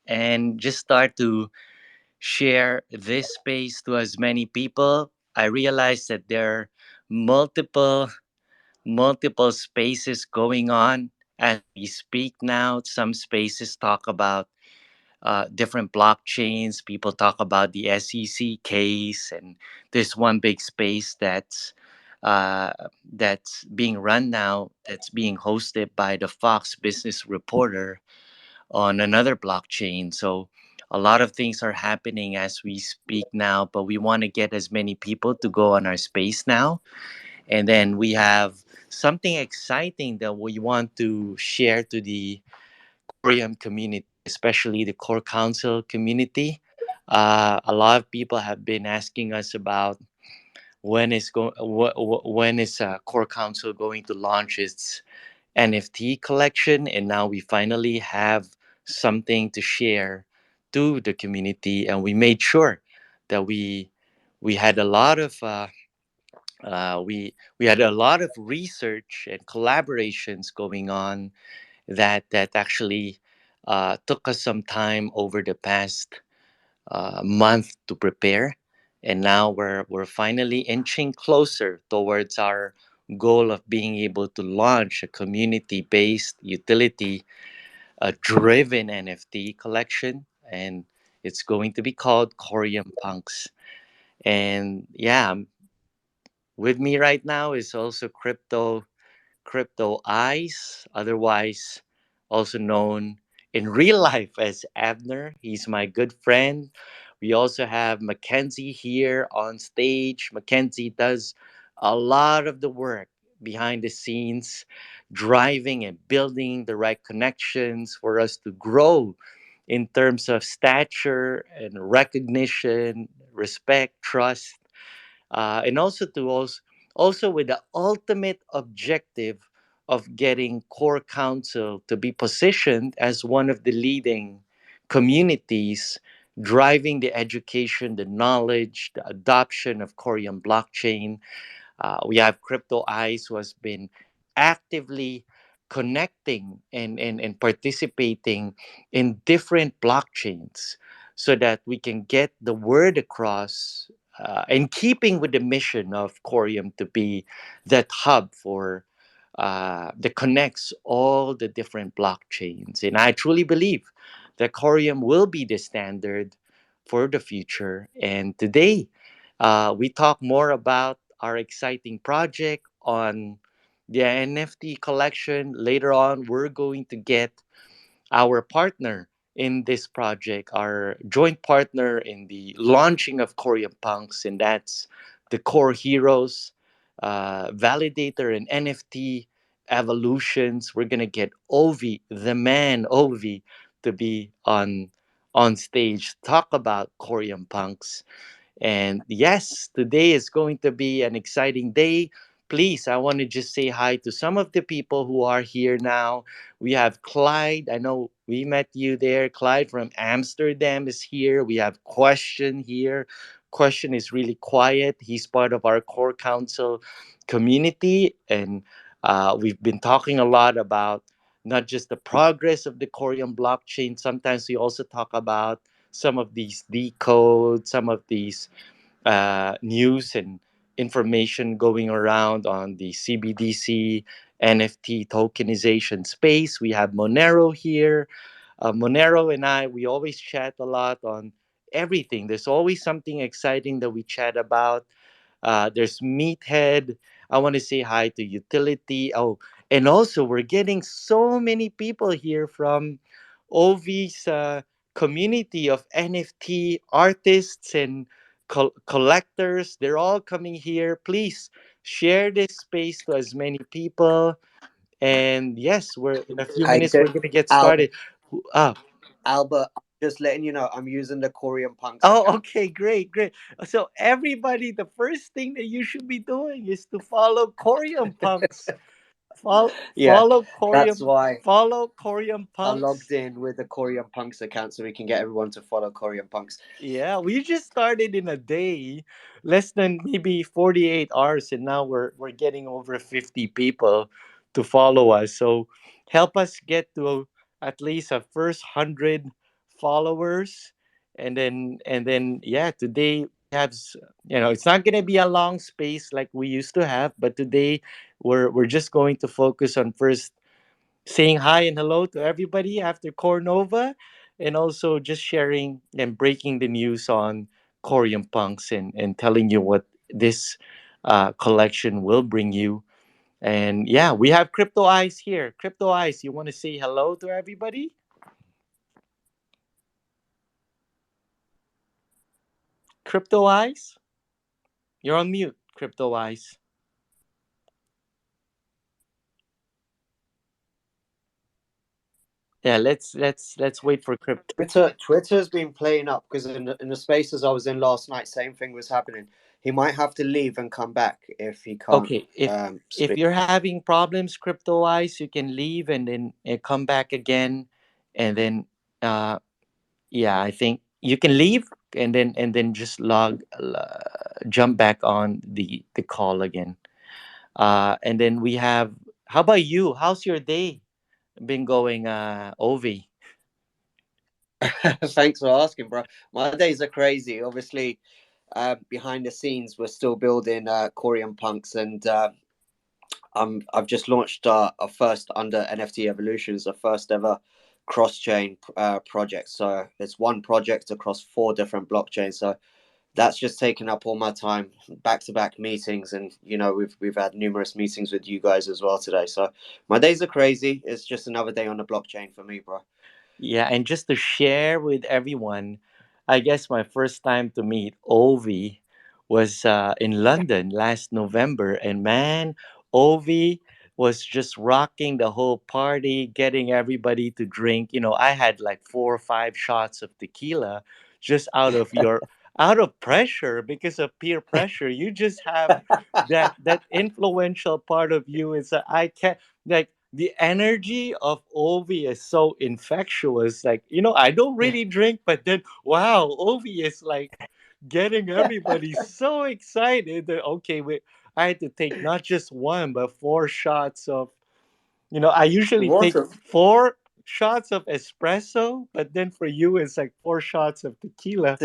and just start to share this space to as many people. I realized that there are multiple spaces going on as we speak now. Some spaces talk about different blockchains. People talk about the SEC case, and there's one big space uh, that's being run now. That's being hosted by the Fox Business Reporter on another blockchain. So a lot of things are happening as we speak now, but we want to get as many people to go on our space now. And then we have something exciting that we want to share to the Coreum community, especially the Core Council community. A lot of people have been asking us about when is Core Council going to launch its NFT collection, and now we finally have something to share to the community, and we made sure that we had a lot of we had a lot of research and collaborations going on that actually took us some time over the past month to prepare, and now we're finally inching closer towards our goal of being able to launch a community-based utility driven NFT collection, and it's going to be called Coreum Punks. And yeah, with me right now is also Crypto Eyes, otherwise also known in real life as Abner. He's my good friend. We also have Mackenzie here on stage. Mackenzie does a lot of the work behind the scenes, driving and building the right connections for us to grow in terms of stature and recognition, respect, trust, and also with the ultimate objective of getting core council to be positioned as one of the leading communities driving the education, the knowledge, the adoption of Korean blockchain. We have Crypto Eyes, who has been actively connecting and participating in different blockchains so that we can get the word across, in keeping with the mission of Corium to be that hub for that connects all the different blockchains. And I truly believe that Corium will be the standard for the future. And today, we talk more about our exciting project on the NFT collection. Later on, we're going to get our partner in this project, our joint partner in the launching of Korean Punks, and that's the Core Heroes validator and NFT evolutions. We're gonna get Ovi, the man Ovi, to be on stage talk about Korean Punks. And yes, today is going to be an exciting day. Please, I want to just say hi to some of the people who are here now. We have Clyde. I know we met you there. Clyde from Amsterdam is here. We have Question here. Question is really quiet. He's part of our core council community. And we've been talking a lot about not just the progress of the Korean blockchain. Sometimes we also talk about some of these decode, some of these news and information going around on the CBDC NFT tokenization space. We have Monero here. Monero and I, we always chat a lot on everything. There's always something exciting that we chat about. There's Meathead. I want to say hi to Utility. Oh, and also we're getting so many people here from Ovi's community of NFT artists and collectors. They're all coming here. Please share this space to as many people. And yes, we're in a few How you minutes. doing, We're gonna get Albert? started. Ah, Albert, I'm just letting you know I'm using the Coreum Punks oh, account. okay, great, great. So everybody, the first thing that you should be doing is to follow Corium Punks. Follow, Yeah, follow that's Corium, why follow Corium I logged Punks. in with the Coreum Punks account so we can get everyone to follow Coreum Punks. Yeah, we just started in a day, less than maybe 48 hours, and now we're getting over 50 people to follow us. So help us get to at least a first 100 followers. And then yeah, today we have it's not going to be a long space like we used to have, but today we're just going to focus on first saying hi and hello to everybody after Cornova, and also just sharing and breaking the news on Coreum punks, and telling you what this collection will bring you. And yeah, we have Crypto Eyes here. Crypto Eyes, you want to say hello to everybody? Crypto Eyes, you're on mute. Crypto Eyes. Yeah, let's wait for Crypto. Twitter's been playing up because in the spaces I was in last night, same thing was happening. He might have to leave and come back if he can't Okay, if speak. you're having problems, Crypto Eyes, you can leave and then come back again, and then uh yeah, I think you can leave and then just jump back on the call again. And then we have, how about you? How's your day been going, Ovi? Thanks for asking, bro. My days are crazy. Obviously, behind the scenes, we're still building Coreum punks, and I've just launched our first under NFT Evolutions, the first ever cross chain project. So it's one project across four different blockchains. So that's just taken up all my time, back to back meetings, and we've had numerous meetings with you guys as well today. So my days are crazy. It's just another day on the blockchain for me, bro. Yeah, and just to share with everyone, I guess my first time to meet Ovi was in London last November, and man, Ovi was just rocking the whole party, getting everybody to drink. I had like 4 or 5 shots of tequila just out of pressure, because of peer pressure. You just have that influential part of you. Is that I can't, like, the energy of Ovi is so infectious. Like, I don't really drink, but then wow, Ovi is like getting everybody so excited that okay, I had to take not just one but 4 shots of, I usually What take a 4 shots of espresso, but then for you it's like 4 shots of tequila.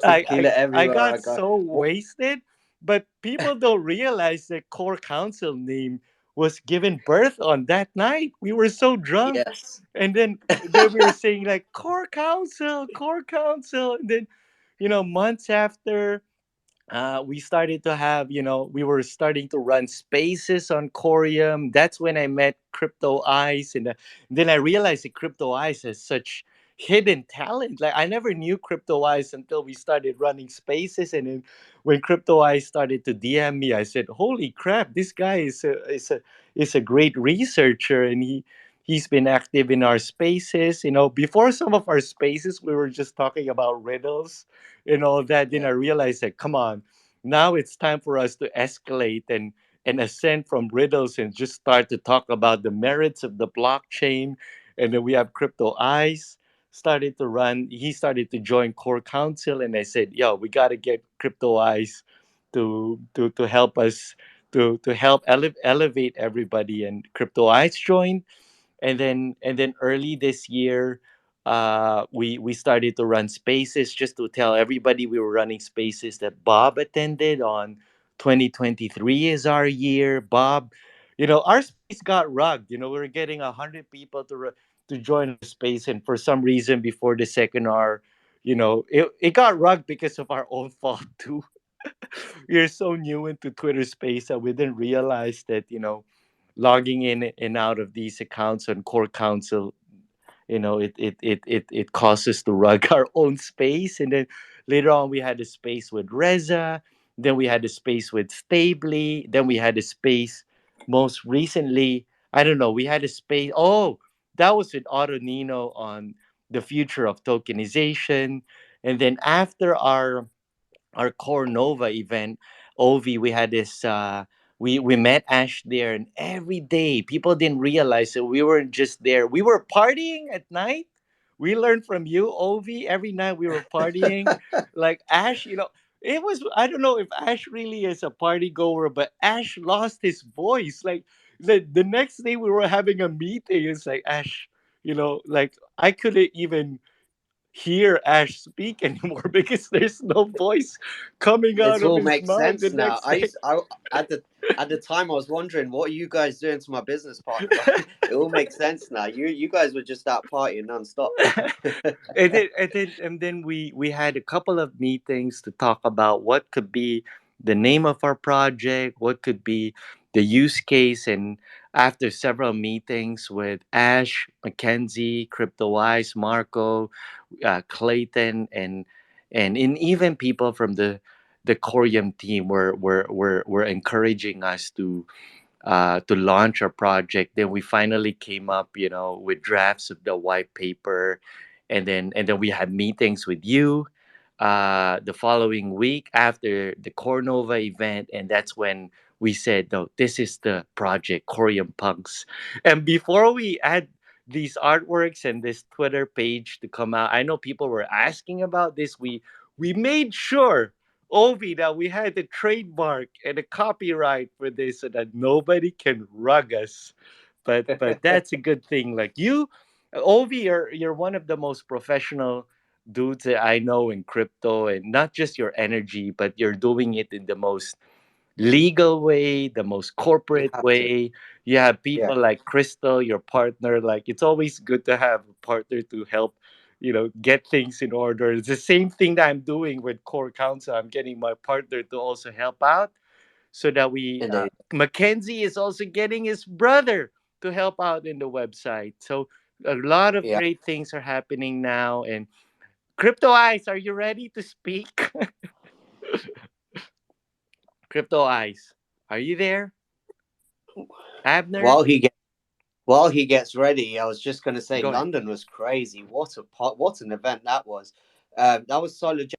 I tequila I everywhere got I go. so What? wasted, but people don't realize that Core Council name was given birth on that night. We were so drunk, Yes. and then we were saying like Core Council, and then months after, we started to have, we were starting to run spaces on Coreum. That's when I met Crypto Eyes, and then I realized that Crypto Eyes has such hidden talent. Like, I never knew Crypto Eyes until we started running spaces, and then when Crypto Eyes started to DM me, I said, "Holy crap! This guy is a great researcher, and he's been active in our spaces. Before some of our spaces, we were just talking about riddles and all that. Then Yeah. I realized that, come on, now it's time for us to escalate and ascend from riddles and just start to talk about the merits of the blockchain. And then we have Crypto Eyes started to run. He started to join Core Council, and I said, "Yo, we got to get Crypto Eyes to help us." To help elevate everybody, and Crypto Eyes joined, and then early this year, we started to run spaces. Just to tell everybody, we were running spaces that Bob attended on 2023 is our year. Bob, our space got rugged. We were getting 100 people to join our space, and for some reason before the second hour, it got rugged because of our own fault too. We're so new into Twitter space that we didn't realize that, logging in and out of these accounts on Core Council, it causes to rug our own space. And then later on, we had a space with Reza. Then we had a space with Stably. Then we had a space most recently. I don't know. We had a space. Oh, that was with Otto Nino on the future of tokenization. And then after our Core Nova event, Ovi, we had this. We met Ash there, and every day people didn't realize that we weren't just there. We were partying at night. We learned from you, Ovi. Every night we were partying. Like Ash, it was. I don't know if Ash really is a party goer, but Ash lost his voice. Like the next day we were having a meeting. It's like, Ash, like I couldn't even hear Ash speak anymore because there's no voice coming out It of all his makes mouth the sense now. next day. At the time I was wondering what are you guys doing to my business partner, but it all makes sense now. You guys were just out partying nonstop. And then we had a couple of meetings to talk about what could be the name of our project, what could be the use case. And after several meetings with Ash, Mackenzie, CryptoWise, Marco, Clayton, and even people from the Coreum team were encouraging us to launch our project. Then we finally came up, with drafts of the white paper, and then we had meetings with you the following week after the Cornova event, and that's when we said, no, this is the project, Coreum Punks. And before we had these artworks and this Twitter page to come out, I know people were asking about this. We made sure, Ovi, that we had the trademark and the copyright for this so that nobody can rug us. But that's a good thing. Like you, Ovi, you're one of the most professional dudes that I know in crypto, and not just your energy, but you're doing it in the most legal way, the most You corporate have to. way. You have Yeah, people like Crystal, your partner. Like it's always good to have a partner to help, get things in order. It's the same thing that I'm doing with Core Council. I'm getting my partner to also help out so that indeed. Mackenzie is also getting his brother to help out in the website. So a lot of Yeah. great things are happening now. And Crypto Eyes, are you ready to speak? Crypto Eyes, are you there? Abner, While he gets while he gets ready, I was just going to say go ahead. London was crazy. What an event that was. That was solid.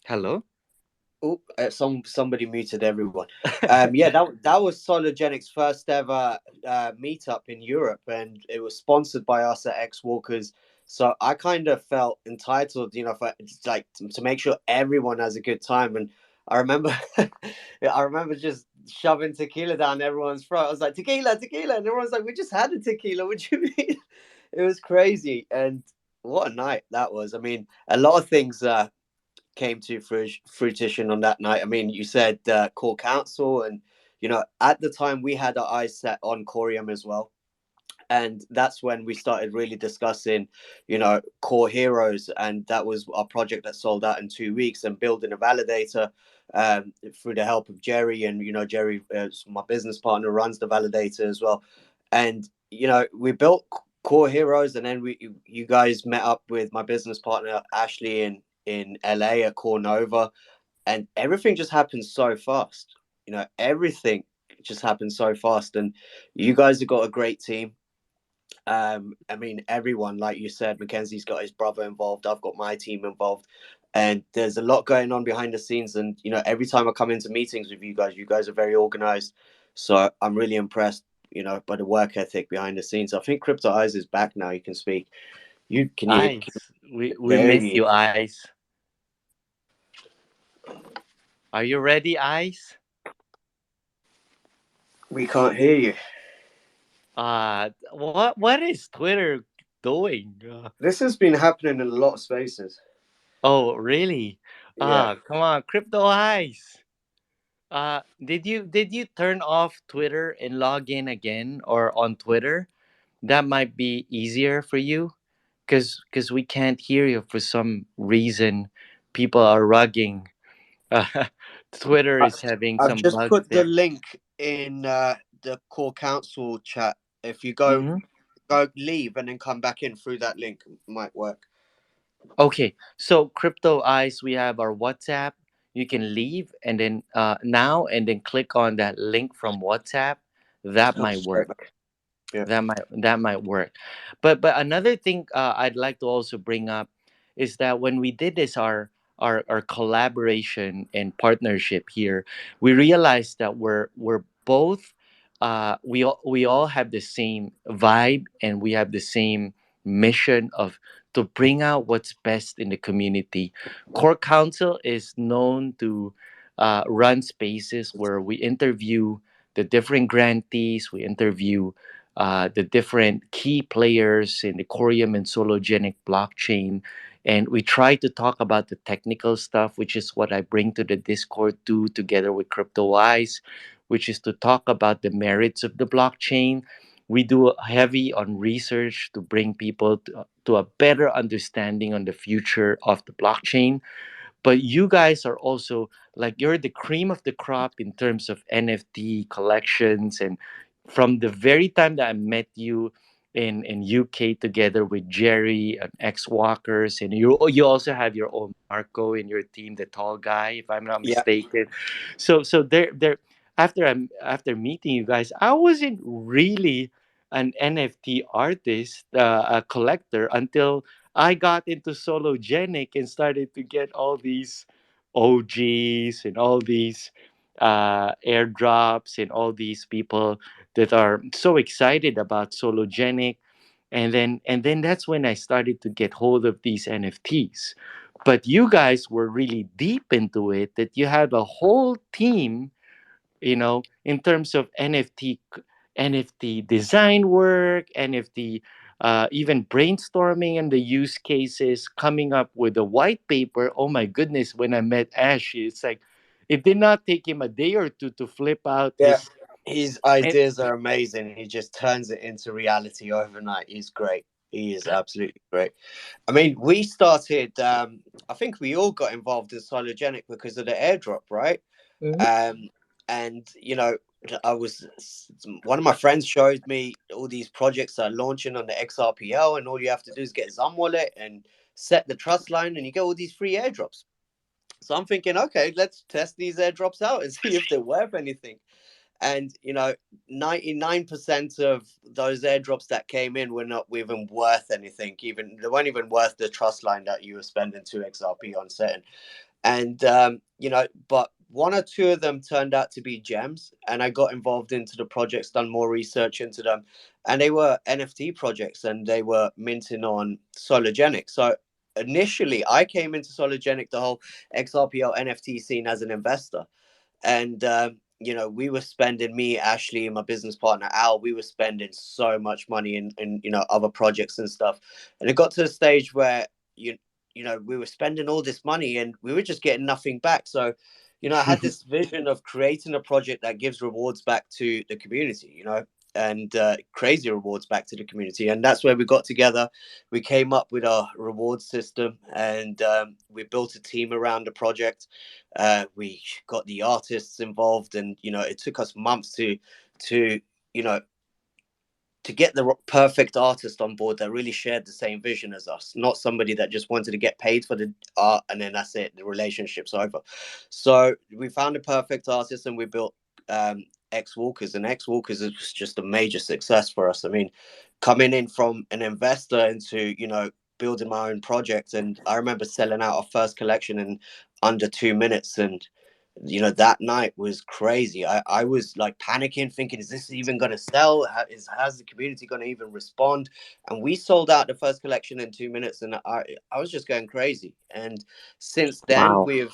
Hello? Oh, somebody muted everyone. Yeah, that was Sologenic's first ever meetup in Europe, and it was sponsored by us at X Walkers. So I kind of felt entitled, for like to make sure everyone has a good time. And I remember, I remember just shoving tequila down everyone's throat. I was like, tequila, tequila, and everyone's like, we just had a tequila. What do you mean? It was crazy, and what a night that was. I mean, a lot of things. Came to fruition on that night. I mean, you said core council, and at the time we had our eyes set on Coreum as well, and that's when we started really discussing, core heroes, and that was our project that sold out in 2 weeks, and building a validator through the help of Jerry, and Jerry, my business partner, runs the validator as well, and we built core heroes, and then you guys met up with my business partner Ashley in LA at Core Nova, and everything just happened so fast. Everything just happened so fast, and you guys have got a great team. I mean, everyone, like you said, Mackenzie's got his brother involved. I've got my team involved, and there's a lot going on behind the scenes. And every time I come into meetings with you guys are very organized. So I'm really impressed, by the work ethic behind the scenes. I think Crypto Eyes is back now. You can speak. You can you? Eyes. We There miss you. you, Eyes. Are you ready, Eyes? We can't hear you. What is Twitter doing? This has been happening in a lot of spaces. Oh, really? Yeah. Come on, Crypto Eyes. Did you turn off Twitter and log in again or on Twitter? That might be easier for you, because we can't hear you for some reason. People are rugging. Twitter I, is having I've some just bugs put the there. link in the core council chat. If you Hmm. go leave and then come back in through that link, it might work. Okay, so Crypto Eyes, we have our WhatsApp. You can leave and then now and then click on that link from WhatsApp. That Come might straight work. back. Yeah. That might work. But another thing I'd like to also bring up is that when we did this our collaboration and partnership here, we realized that we're both we all have the same vibe, and we have the same mission of to bring out what's best in the community. Core Council is known to run spaces where we interview the different grantees, we interview the different key players in the Coreum and Sologenic blockchain. And we try to talk about the technical stuff, which is what I bring to the Discord too, together with CryptoWise, which is to talk about the merits of the blockchain. We do heavy on research to bring people to a better understanding on the future of the blockchain. But you guys are also like, you're the cream of the crop in terms of NFT collections. And from the very time that I met you in UK together with Jerry and X Walkers, and you also have your own Marco in your team, the tall guy, if I'm not Yeah. mistaken. So there after meeting you guys, I wasn't really an NFT artist, a collector, until I got into Sologenic and started to get all these OGs and all these airdrops and all these people that are so excited about Sologenic. And then that's when I started to get hold of these NFTs. But you guys were really deep into it, that you had a whole team, in terms of NFT design work, NFT, even brainstorming and the use cases, coming up with a white paper. Oh my goodness, when I met Ash, it's like it did not take him a day or two to flip out Yeah. his. His And, ideas are amazing. He just turns it into reality overnight. He's great. He is absolutely great. I mean, we started. I think we all got involved in Sologenic because of the airdrop, right? Mhm. Um, and I was one of my friends showed me all these projects are launching on the XRPL, and all you have to do is get Zum wallet and set the trust line, and you get all these free airdrops. So I'm thinking, okay, let's test these airdrops out and see if they're worth anything. And 99% of those airdrops that came in were not even worth anything. Even they weren't even worth the trust line that you were spending 2 XRP on setting. And but one or two of them turned out to be gems, and I got involved into the projects, done more research into them, and they were NFT projects, and they were minting on Sologenic. So initially, I came into Sologenic, the whole XRPL NFT scene, as an investor. And we were spending, me, Ashley, and my business partner Al, we were spending so much money in other projects and stuff. And it got to a stage where we were spending all this money and we were just getting nothing back. So I had this vision of creating a project that gives rewards back to the community, and crazy rewards back to the community. And that's where we got together. We came up with our reward system, and we built a team around the project. We got the artists involved, and it took us months to you know to get the perfect artist on board that really shared the same vision as us, not somebody that just wanted to get paid for the art and then that's it, the relationship's over. So we found a perfect artist, and we built X Walkers, and X Walkers is just a major success for us. I mean, coming in from an investor into building my own project, and I remember selling out our first collection in under 2 minutes. And that night was crazy. I was like panicking, thinking, is this even going to sell? Has the community going to even respond? And we sold out the first collection in 2 minutes, and I was just going crazy. And since then, Wow. we've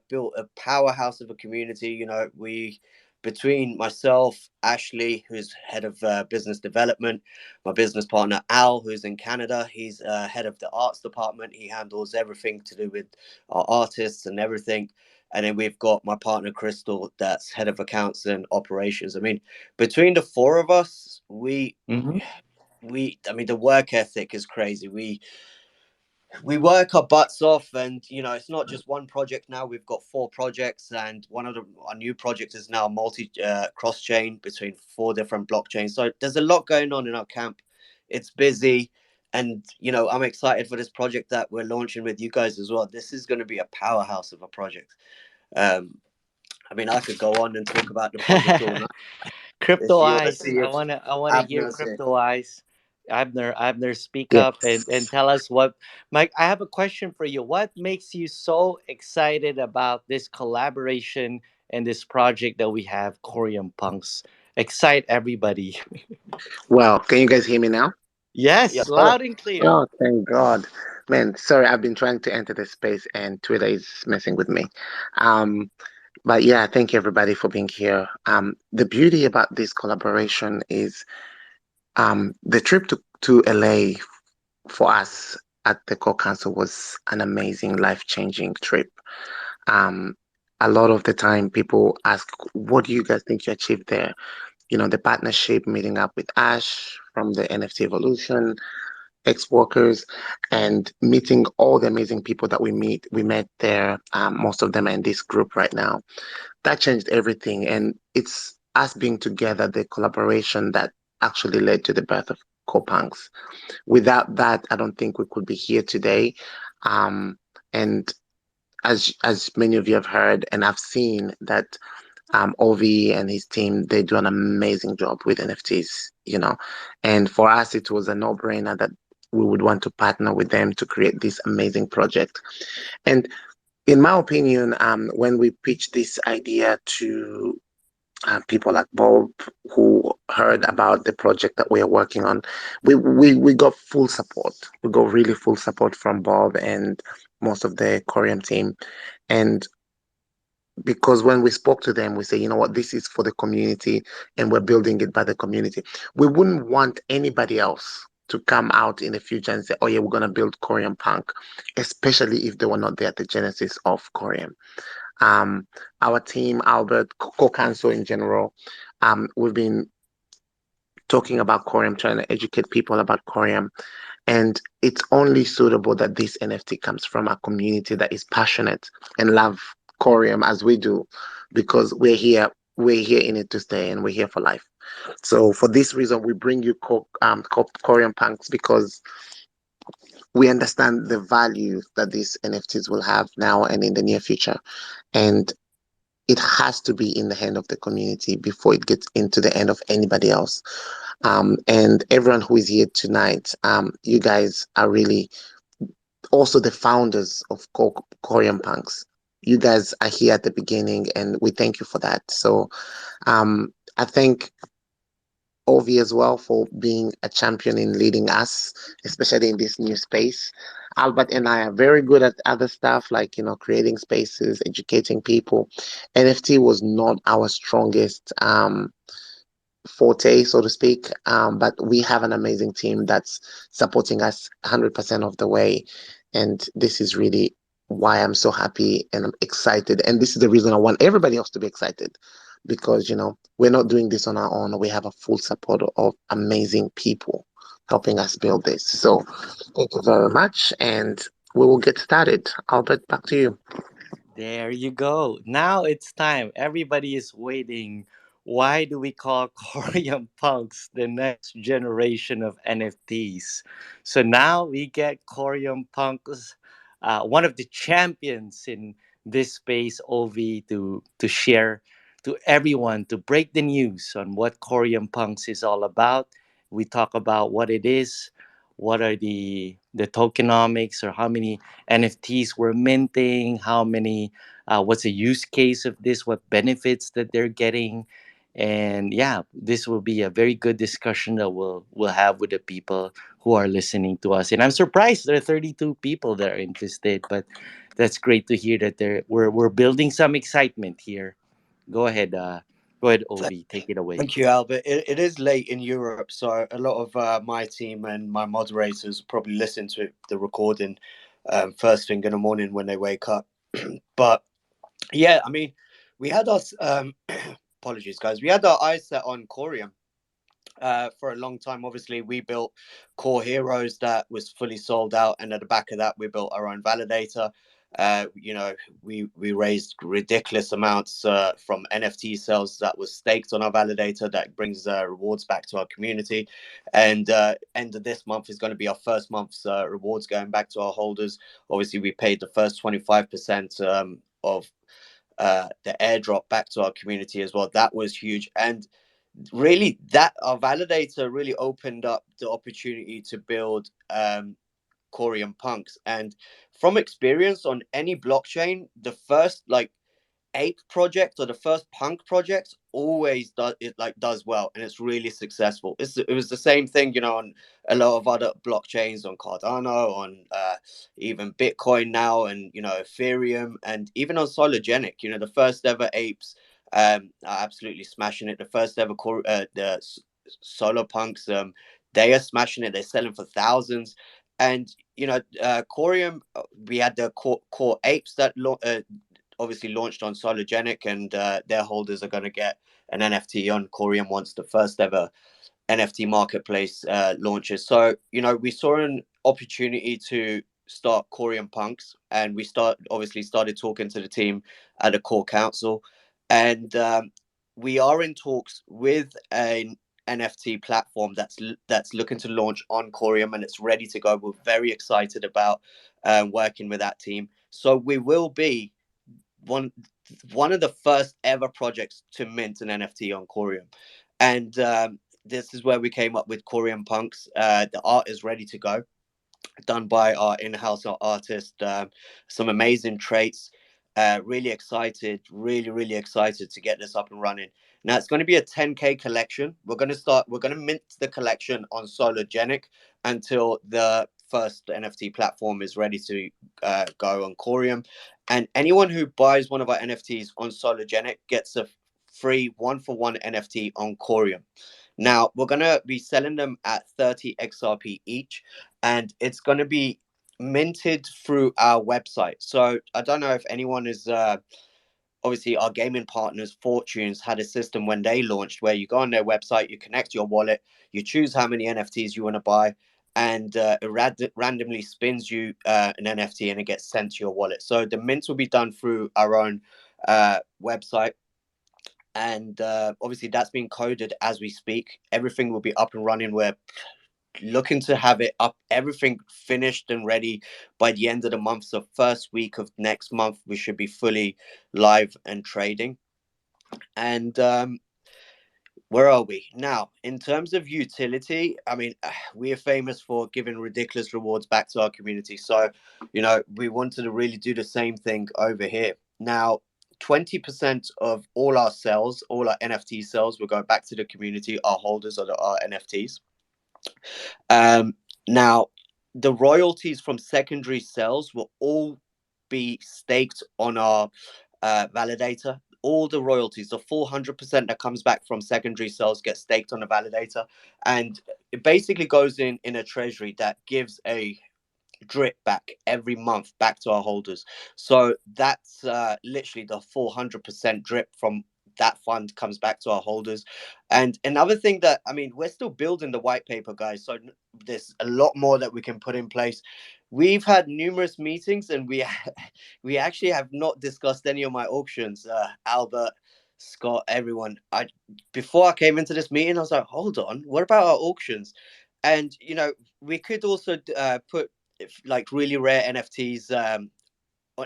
built a powerhouse of a community. We, between myself, Ashley, who's head of business development, my business partner Al, who's in Canada, he's head of the arts department. He handles everything to do with our artists and everything. And then we've got my partner Crystal, that's head of accounts and operations. I mean, between the four of us, Mhm. I mean, the work ethic is crazy. We work our butts off, and it's not just one project now. We've got four projects, and one of our new projects is now multi cross chain between four different blockchains. So there's a lot going on in our camp. It's busy, and I'm excited for this project that we're launching with you guys as well. This is going to be a powerhouse of a project. um I mean, I could go on and talk about the project all night. If Crypto you want to Eyes. see I if wanna I wanna hear Abner's here. Crypto Eyes. Abner, speak up and Yes. tell us what. Mike, I have a question for you. What makes you so excited about this collaboration and this project that we have, Corium Punks? Excite everybody. Well, can you guys hear me now? Yeah, Yes, sure. loud and clear. Oh, thank God. Man, sorry, I've been trying to enter this space and Twitter is messing with me. Um, but yeah, thank you everybody for being here. The beauty about this collaboration is The trip to LA for us at the core council was an amazing, life-changing trip. Um, a lot of the time, people ask, "What do you guys think you achieved there?" The partnership, meeting up with Ash from the NFT Evolution, ex-workers, and meeting all the amazing people that we met there. Most of them are in this group right now. That changed everything, and it's us being together, the collaboration that actually led to the birth of Copunks. Without that, I don't think we could be here today. And as many of you have heard and I've seen that Ovi and his team, they do an amazing job with NFTs, And for us, it was a no-brainer that we would want to partner with them to create this amazing project. And in my opinion, when we pitched this idea to people like Bob who heard about the project that we are working on, we got full support. We got really full support from Bob and most of the Coreum team. And because when we spoke to them, we say, you know what, this is for the community and we're building it by the community. We wouldn't want anybody else to come out in the future and say, oh yeah, we're going to build Korean punk, especially if they were not there at the genesis of Korean. Our team, Albert, co-counsel in general, we've been talking about Korean, trying to educate people about Korean. And it's only suitable that this NFT comes from a community that is passionate and love Corium as we do, because we're here in it to stay and we're here for life. So for this reason, we bring you Corium Punks because we understand the value that these NFTs will have now and in the near future. And it has to be in the hand of the community before it gets into the hand of anybody else. And everyone who is here tonight, you guys are really also the founders of Korean Punks. You guys are here at the beginning, and we thank you for that. So I thank Ovi as well for being a champion in leading us, especially in this new space. Albert and I are very good at other stuff like, creating spaces, educating people. NFT was not our strongest forte, so to speak. But we have an amazing team that's supporting us 100% of the way. And this is really why I'm so happy and I'm excited. And this is the reason I want everybody else to be excited because, we're not doing this on our own. We have a full support of amazing people helping us build this. So thank you very much. And we will get started. Albert, back to you. There you go. Now it's time. Everybody is waiting. Why do we call Korean punks the next generation of NFTs? So now we get Korean punks, one of the champions in this space, Ovi, to share to everyone to break the news on what Korean punks is all about. We talk about what it is, what are the tokenomics, or how many NFTs we're minting, how many, what's the use case of this, what benefits that they're getting. And yeah, this will be a very good discussion that we'll have with the people who are listening to us. And I'm surprised there are 32 people that are interested, but that's great to hear that we're building some excitement here. Go ahead, Ovi, take it away. Thank you, Albert. It is late in Europe, so a lot of my team and my moderators probably listen to the recording first thing in the morning when they wake up. But yeah, I mean, we had us apologies, guys. We had our eyes set on Corium for a long time. Obviously, we built Core Heroes that was fully sold out, and at the back of that, we built our own validator. We raised ridiculous amounts from NFT sales that was staked on our validator that brings rewards back to our community. And end of this month is going to be our first month's rewards going back to our holders. Obviously, we paid the first 25% of the airdrop back to our community as well. That was huge. And really, that our validator really opened up the opportunity to build Coreum punks. And from experience on any blockchain, the first like ape project or the first punk project always does well, and it's really successful. It was the same thing, on a lot of other blockchains, on Cardano, on even Bitcoin now, and Ethereum, and even on Sologenic. The first ever apes are absolutely smashing it. The first ever the Solar Punks. They are smashing it. They're selling for thousands. And Coreum, we had the core apes that obviously launched on Sologenic, and their holders are going to get an NFT on Coreum once the first ever NFT marketplace launches. So, we saw an opportunity to start Coreum Punks, and we started talking to the team at the core council, and we are in talks with an NFT platform that's looking to launch on Coreum, and it's ready to go. We're very excited about working with that team. So we will be one one of the first ever projects to mint an NFT on Coreum, and this is where we came up with Coreum Punks. The art is ready to go, done by our in-house artist. Some amazing traits. Really excited, really excited to get this up and running. Now it's going to be a 10K collection. We're going to mint the collection on Sologenic until the first NFT platform is ready to go on Coreum. And anyone who buys one of our NFTs on Sologenic gets a free 1-for-1 NFT on Coreum. Now we're going to be selling them at 30 XRP each, and it's going to be minted through our website. So I don't know if anyone is obviously our gaming partners, Fortunes, had a system when they launched where you go on their website, you connect your wallet, you choose how many NFTs you want to buy, and it randomly spins you an NFT and it gets sent to your wallet. So the mints will be done through our own website. And obviously that's being coded as we speak. Everything will be up and running. We're looking to have it up, everything finished and ready by the end of the month. So first week of next month, we should be fully live and trading. And where are we now in terms of utility? I mean, we are famous for giving ridiculous rewards back to our community. So, we wanted to really do the same thing over here. Now, 20% of all our sales, all our NFT sales, will go back to the community, our holders of our NFTs. Now, the royalties from secondary sales will all be staked on our validator. All the royalties, the full 100% that comes back from secondary sales, gets staked on the validator, and it basically goes in a treasury that gives a drip back every month back to our holders. So that's literally the 400% drip from that fund comes back to our holders. And another thing that, I mean, we're still building the white paper, guys. So there's a lot more that we can put in place. We've had numerous meetings, and we actually have not discussed any of my auctions. Albert, Scott, everyone. Before I came into this meeting, I was like, hold on, what about our auctions? And we could also put like really rare NFTs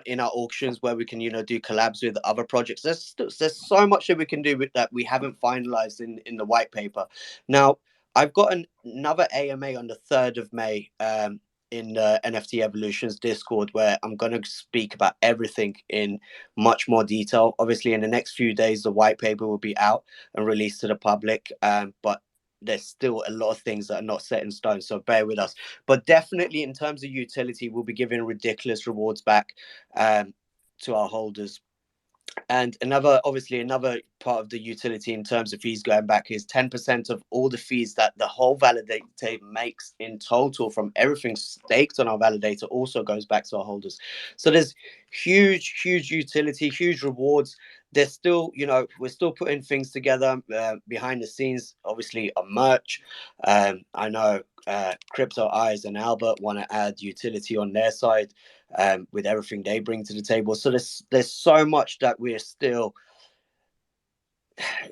in our auctions where we can do collabs with other projects. There's so much that we can do with that we haven't finalized in the white paper. Now I've got another AMA on the 3rd of May in the NFT Evolutions Discord, where I'm going to speak about everything in much more detail. Obviously in the next few days the white paper will be out and released to the public, but there's still a lot of things that are not set in stone, so bear with us. But definitely in terms of utility, we'll be giving ridiculous rewards back to our holders. And another part of the utility in terms of fees going back is 10% of all the fees that the whole validator makes in total from everything staked on our validator also goes back to our holders. So there's huge utility, huge rewards. There's still, we're still putting things together behind the scenes, obviously a merch. I know Crypto Eyes and Albert want to add utility on their side with everything they bring to the table. So there's so much that we're still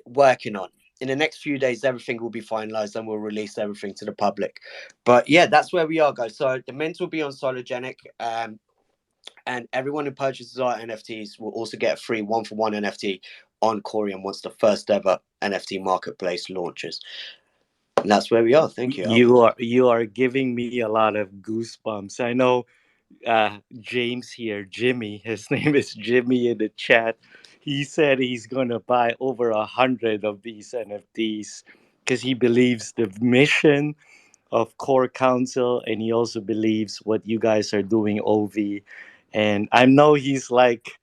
working on. In the next few days, everything will be finalized and we'll release everything to the public. But yeah, that's where we are, guys. So the mint will be on Sologenic, and everyone who purchases our NFTs will also get a free 1-for-1 NFT on Coreum once the first ever NFT marketplace launches. And that's where we are. Thank you, Albert. You are giving me a lot of goosebumps. I know James here, Jimmy. His name is Jimmy in the chat. He said he's gonna buy over 100 of these NFTs because he believes the mission of Core Council, and he also believes what you guys are doing, OV. And I know he's like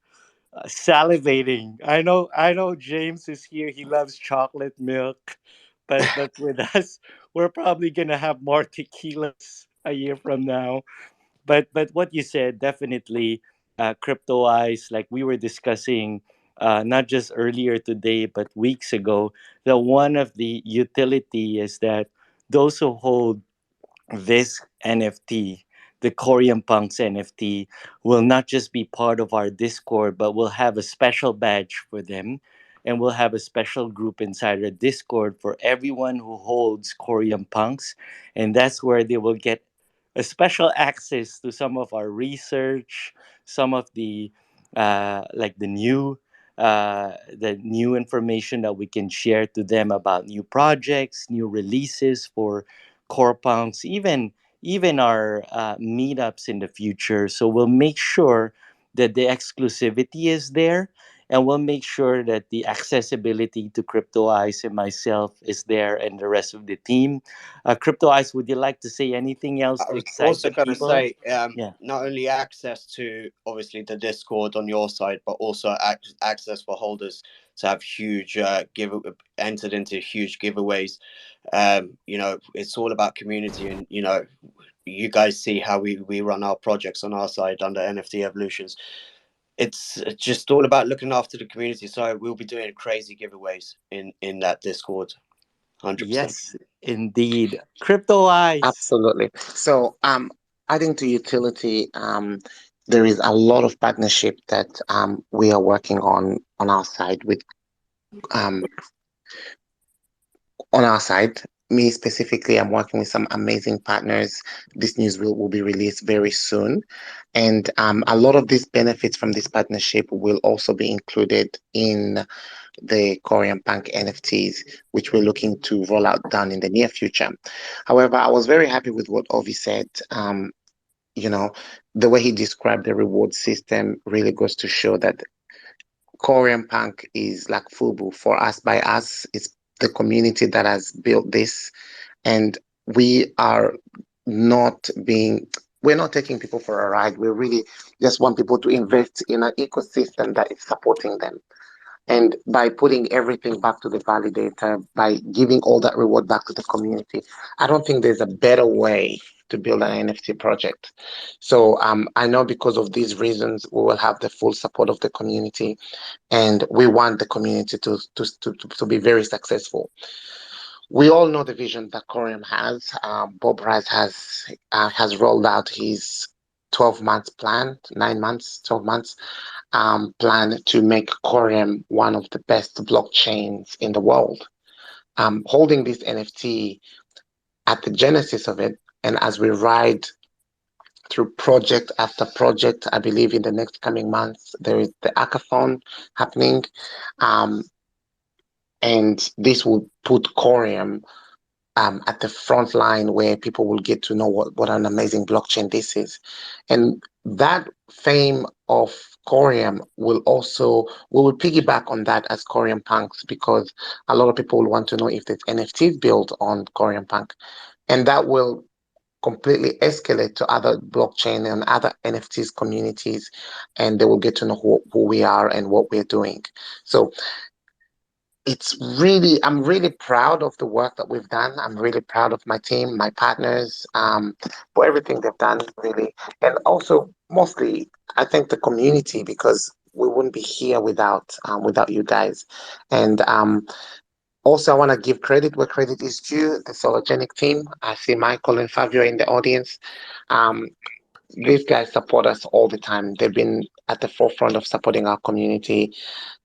salivating. I know James is here. He loves chocolate milk, but with us, we're probably gonna have more tequilas a year from now. But what you said, definitely, crypto eyes, like we were discussing, not just earlier today but weeks ago, that one of the utility is that those who hold this NFT, the Coreum Punks NFT, will not just be part of our Discord, but we'll have a special badge for them. And we'll have a special group inside our Discord for everyone who holds Coreum Punks. And that's where they will get a special access to some of our research, some of the like the new information that we can share to them about new projects, new releases for core punks, even our meetups in the future. So we'll make sure that the exclusivity is there, and we'll make sure that the accessibility to Crypto Eyes and myself is there, and the rest of the team. Crypto Eyes, would you like to say anything else I to was excite also the going to people? say, Yeah. not only access to obviously the Discord on your side, but also access for holders to have huge entered into huge giveaways. It's all about community, and you guys see how we run our projects on our side under NFT Evolutions. It's just all about looking after the community. So we'll be doing crazy giveaways in that Discord, 100%. Yes, indeed. Crypto Eyes. Absolutely. So, adding to utility, there is a lot of partnership that we are working on our side with um, on our side. Me specifically, I'm working with some amazing partners. This news will be released very soon. And a lot of these benefits from this partnership will also be included in the Korean Punk NFTs, which we're looking to roll out down in the near future. However, I was very happy with what Ovi said. You know, the way he described the reward system really goes to show that Korean Punk is like Fubu for us by us. It's the community that has built this, and we are not being we're not taking people for a ride. We really just want people to invest in an ecosystem that is supporting them. And by putting everything back to the validator, by giving all that reward back to the community, I don't think there's a better way to build an NFT project. So I know because of these reasons, we will have the full support of the community, and we want the community to be very successful. We all know the vision that Coreum has. Bob Rice has rolled out his 12 months plan, 9 months, 12 months plan to make Coreum one of the best blockchains in the world. Holding this NFT at the genesis of it, and as we ride through project after project, I believe in the next coming months there is the hackathon happening, um, and this will put Coreum at the front line where people will get to know what an amazing blockchain this is. And that fame of Corium we will piggyback on that as Corium Punks because a lot of people will want to know if there's NFTs built on Corium Punk. And that will completely escalate to other blockchain and other NFTs communities, and they will get to know who we are and what we're doing. So I'm really proud of the work that we've done. I'm really proud of my team, my partners, for everything they've done, really. And also, mostly, I thank the community because we wouldn't be here without you guys. And also, I want to give credit where credit is due. The Sologenic team. I see Michael and Fabio in the audience. Um, these guys support us all the time. They've been at the forefront of supporting our community,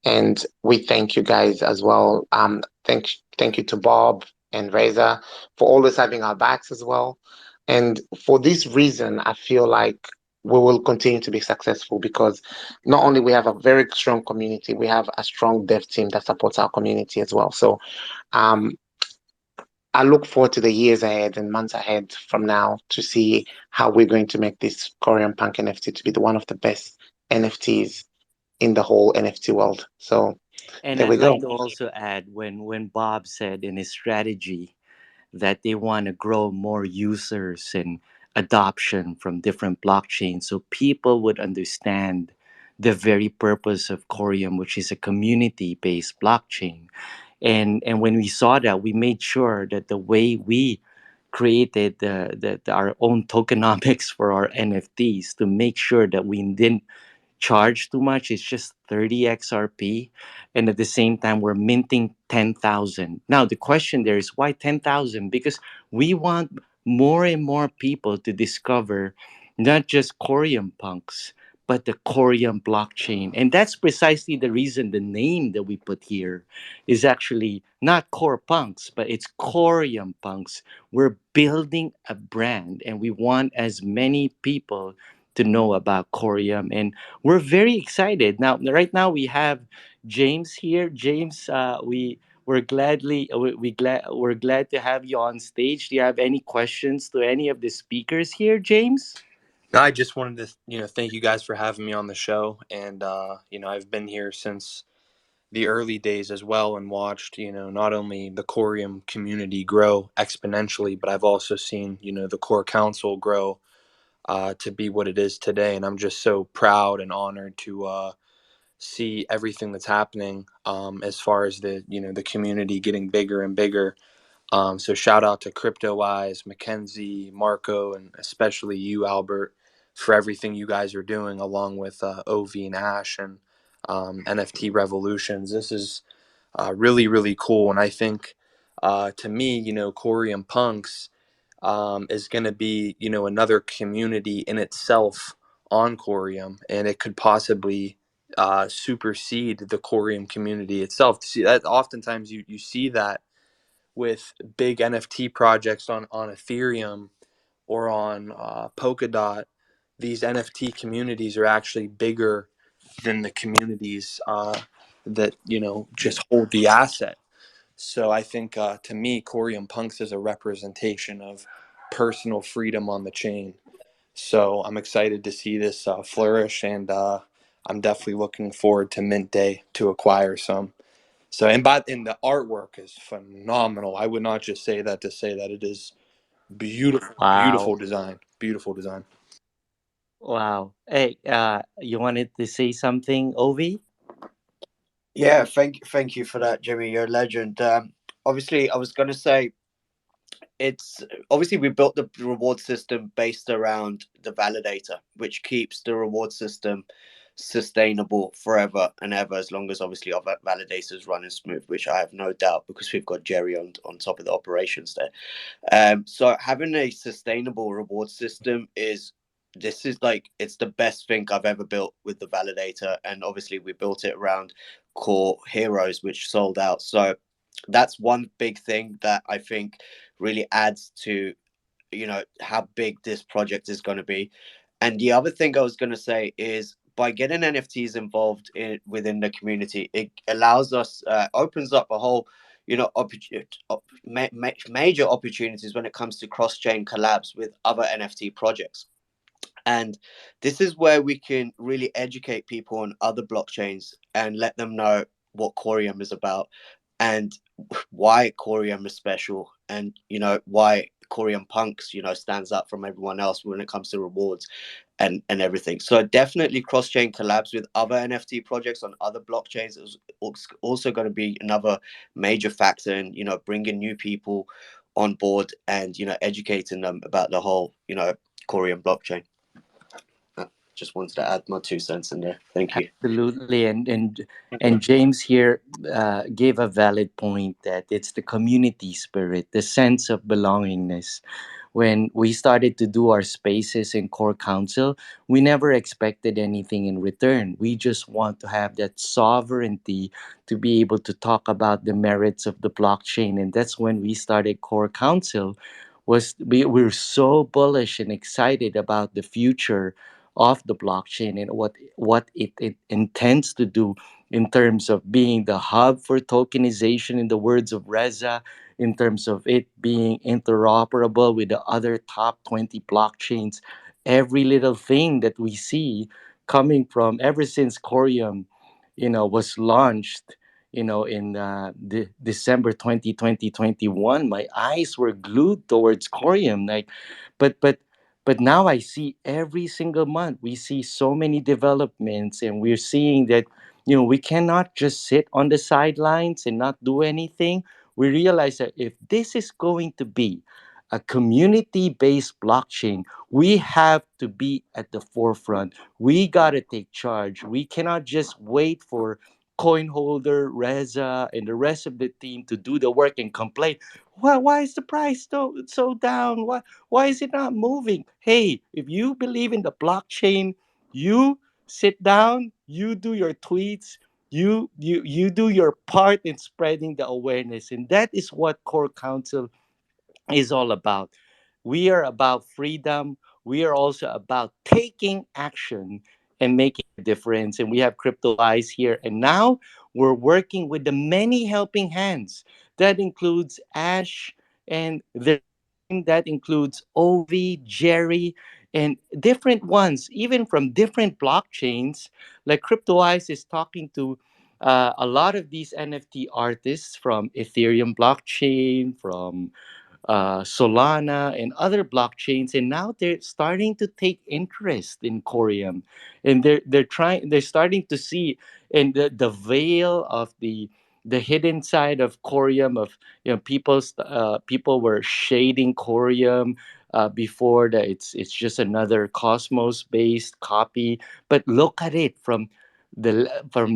and we thank you guys as well. Thank you to Bob and Reza for always having our backs as well. And for this reason, I feel like we will continue to be successful because not only we have a very strong community, we have a strong dev team that supports our community as well. So um, I look forward to the years ahead and months ahead from now to see how we're going to make this Korean Punk NFT to be one of the best NFTs in the whole NFT world. So And there we I'd like go. to also add, when Bob said in his strategy that they want to grow more users and adoption from different blockchains, so people would understand the very purpose of Corium, which is a community based blockchain. And when we saw that, we made sure that the way we created our own tokenomics for our NFTs, to make sure that we didn't charge too much. It's just 30 XRP. And at the same time, we're minting 10,000. Now, the question there is, why 10,000? Because we want more and more people to discover not just Coreum punks, but the Coreum blockchain. And that's precisely the reason the name that we put here is actually not Core Punks, but it's Coreum punks. We're building a brand, and we want as many people to know about Coreum. And we're very excited now. Right now, we have James here. James, we're glad to have you on stage. Do you have any questions to any of the speakers here, James? I just wanted to, thank you guys for having me on the show. And, I've been here since the early days as well and watched, not only the Corium community grow exponentially, but I've also seen, the Core Council grow to be what it is today. And I'm just so proud and honored to see everything that's happening as far as the community getting bigger and bigger. So shout out to CryptoWise, Mackenzie, Marco, and especially you, Albert, for everything you guys are doing, along with Ovi and Ash and NFT Revolutions. This is really, really cool. And I think to me, Corium Punks is going to be, another community in itself on Corium, and it could possibly supersede the Corium community itself. To see that, oftentimes you see that with big NFT projects on Ethereum or on Polkadot. These NFT communities are actually bigger than the communities that just hold the asset. So I think to me, Corium Punks is a representation of personal freedom on the chain. So I'm excited to see this flourish, and I'm definitely looking forward to Mint Day to acquire some. So and the artwork is phenomenal. I would not just say that to say that it is beautiful, Wow. beautiful design, beautiful design. Wow. Hey, you wanted to say something, Ovi? Yeah, thank you for that, Jimmy. You're a legend. Obviously, I was going to say it's obviously we built the reward system based around the validator, which keeps the reward system sustainable forever and ever, as long as obviously our validators running smooth, which I have no doubt because we've got Jerry on top of the operations there. So having a sustainable reward system is this is like it's the best thing I've ever built with the validator, and obviously we built it around core heroes, which sold out. So that's one big thing that I think really adds to how big this project is going to be. And the other thing I was going to say is by getting NFTs involved within the community, it allows us opens up a whole major opportunities when it comes to cross-chain collabs with other NFT projects. And this is where we can really educate people on other blockchains and let them know what Corium is about and why Corium is special, and why Corium Punks stands up from everyone else when it comes to rewards and everything. So definitely cross-chain collabs with other NFT projects on other blockchains is also going to be another major factor in bringing new people on board and educating them about the whole Corium blockchain. Just wanted to add my 2 cents in there. Thank you. Absolutely, and James here gave a valid point that it's the community spirit, the sense of belongingness. When we started to do our spaces in Core Council, we never expected anything in return. We just want to have that sovereignty to be able to talk about the merits of the blockchain, and that's when we started Core Council. We're so bullish and excited about the future of the blockchain and what it intends to do in terms of being the hub for tokenization, in the words of Reza, in terms of it being interoperable with the other top 20 blockchains. Every little thing that we see coming from ever since Corium, was launched, in December 2021, my eyes were glued towards Corium. Like, but now I see every single month we see so many developments, and we're seeing that We cannot just sit on the sidelines and not do anything. We realize that if this is going to be a community based blockchain, we have to be at the forefront. We got to take charge. We cannot just wait for coin holder, Reza, and the rest of the team to do the work and complain. Why is the price so down? Why is it not moving? Hey, if you believe in the blockchain, you sit down, you do your tweets, you do your part in spreading the awareness. And that is what Core Council is all about. We are about freedom. We are also about taking action and making a difference. And we have Crypto Eyes here. And now we're working with the many helping hands. That includes Ash and their team. That includes Ovi, Jerry, and different ones, even from different blockchains. Like Crypto Eyes is talking to a lot of these NFT artists from Ethereum blockchain, from Solana and other blockchains, and now they're starting to take interest in Coreum, and they're starting to see in the veil of the hidden side of Coreum of people were shading Coreum before that it's just another Cosmos based copy, but look at it from the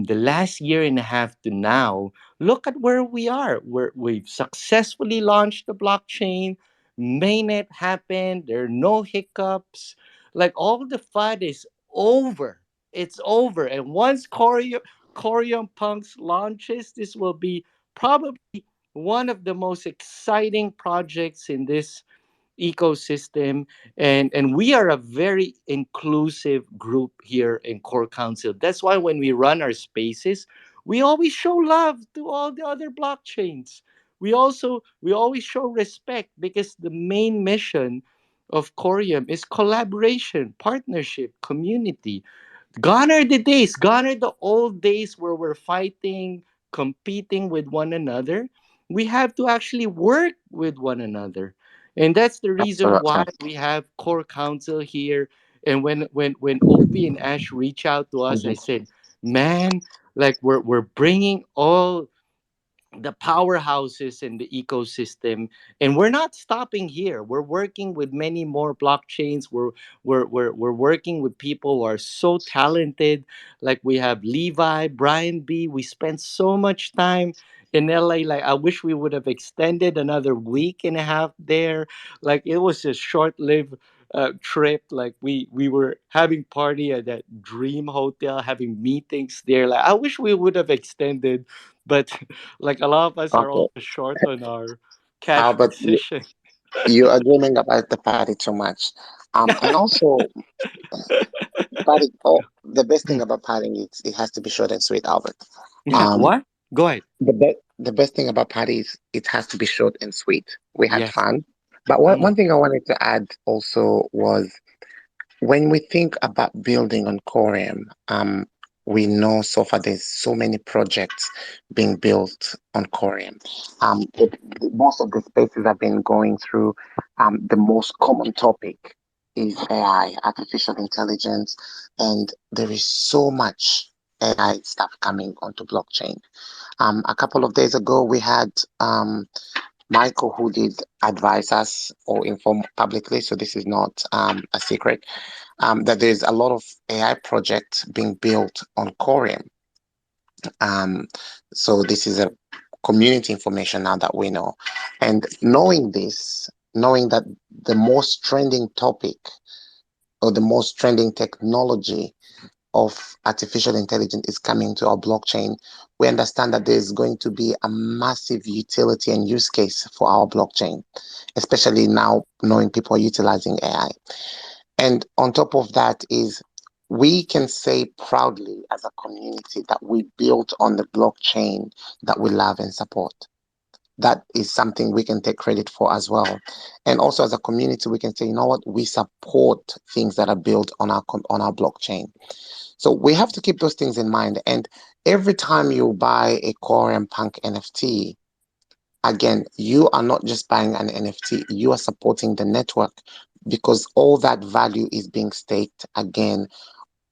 last year and a half to now. Look at where we are. We've successfully launched the blockchain. Mainnet happened. There are no hiccups. Like all the fun is over. It's over. And once Corium Punks launches, this will be probably one of the most exciting projects in this ecosystem, and we are a very inclusive group here in Core Council. That's why when we run our spaces, we always show love to all the other blockchains. We always show respect, because the main mission of Corium is collaboration, partnership, community. Gone are the old days where we're fighting, competing with one another. We have to actually work with one another. And that's the reason why Absolutely. we have core council here. And when Ovi and Ash reach out to us, I Mhm. said, man, like we're bringing all the powerhouses in the ecosystem, and we're not stopping here. We're working with many more blockchains. We're working with people who are so talented. Like we have Levi, Brian B. We spent so much time in LA. Like I wish we would have extended another week and a half there. Like it was a short-lived trip. Like we were having party at that dream hotel, having meetings there. Like I wish we would have extended, but like a lot of us are Okay. also short on our cash Albert, position. you are dreaming about the party too much. And also, party. Oh, the best thing about partying is it has to be short and sweet, Albert. Yeah, Um, what? Go ahead. the best thing about parties, it has to be short and sweet. We had Yes. fun, but one Mm. thing I wanted to add also was when we think about building on Coreum, we know so far there's so many projects being built on Coreum. Most of the spaces I've been going through, the most common topic is AI, artificial intelligence, and there is so much AI stuff coming onto blockchain. A couple of days ago, we had Michael, who did advise us or inform publicly, so this is not a secret, that there's a lot of AI projects being built on Coreum. Um, so this is a community information now that we know. And knowing this, knowing that the most trending topic or the most trending technology of artificial intelligence is coming to our blockchain, we understand that there's going to be a massive utility and use case for our blockchain, especially now knowing people are utilizing AI. And on top of that is we can say proudly as a community that we built on the blockchain that we love and support. That is something we can take credit for as well. And also as a community, we can say, you know what, we support things that are built on our blockchain. So we have to keep those things in mind. And every time you buy a Core and Punk NFT, again, you are not just buying an NFT, you are supporting the network because all that value is being staked again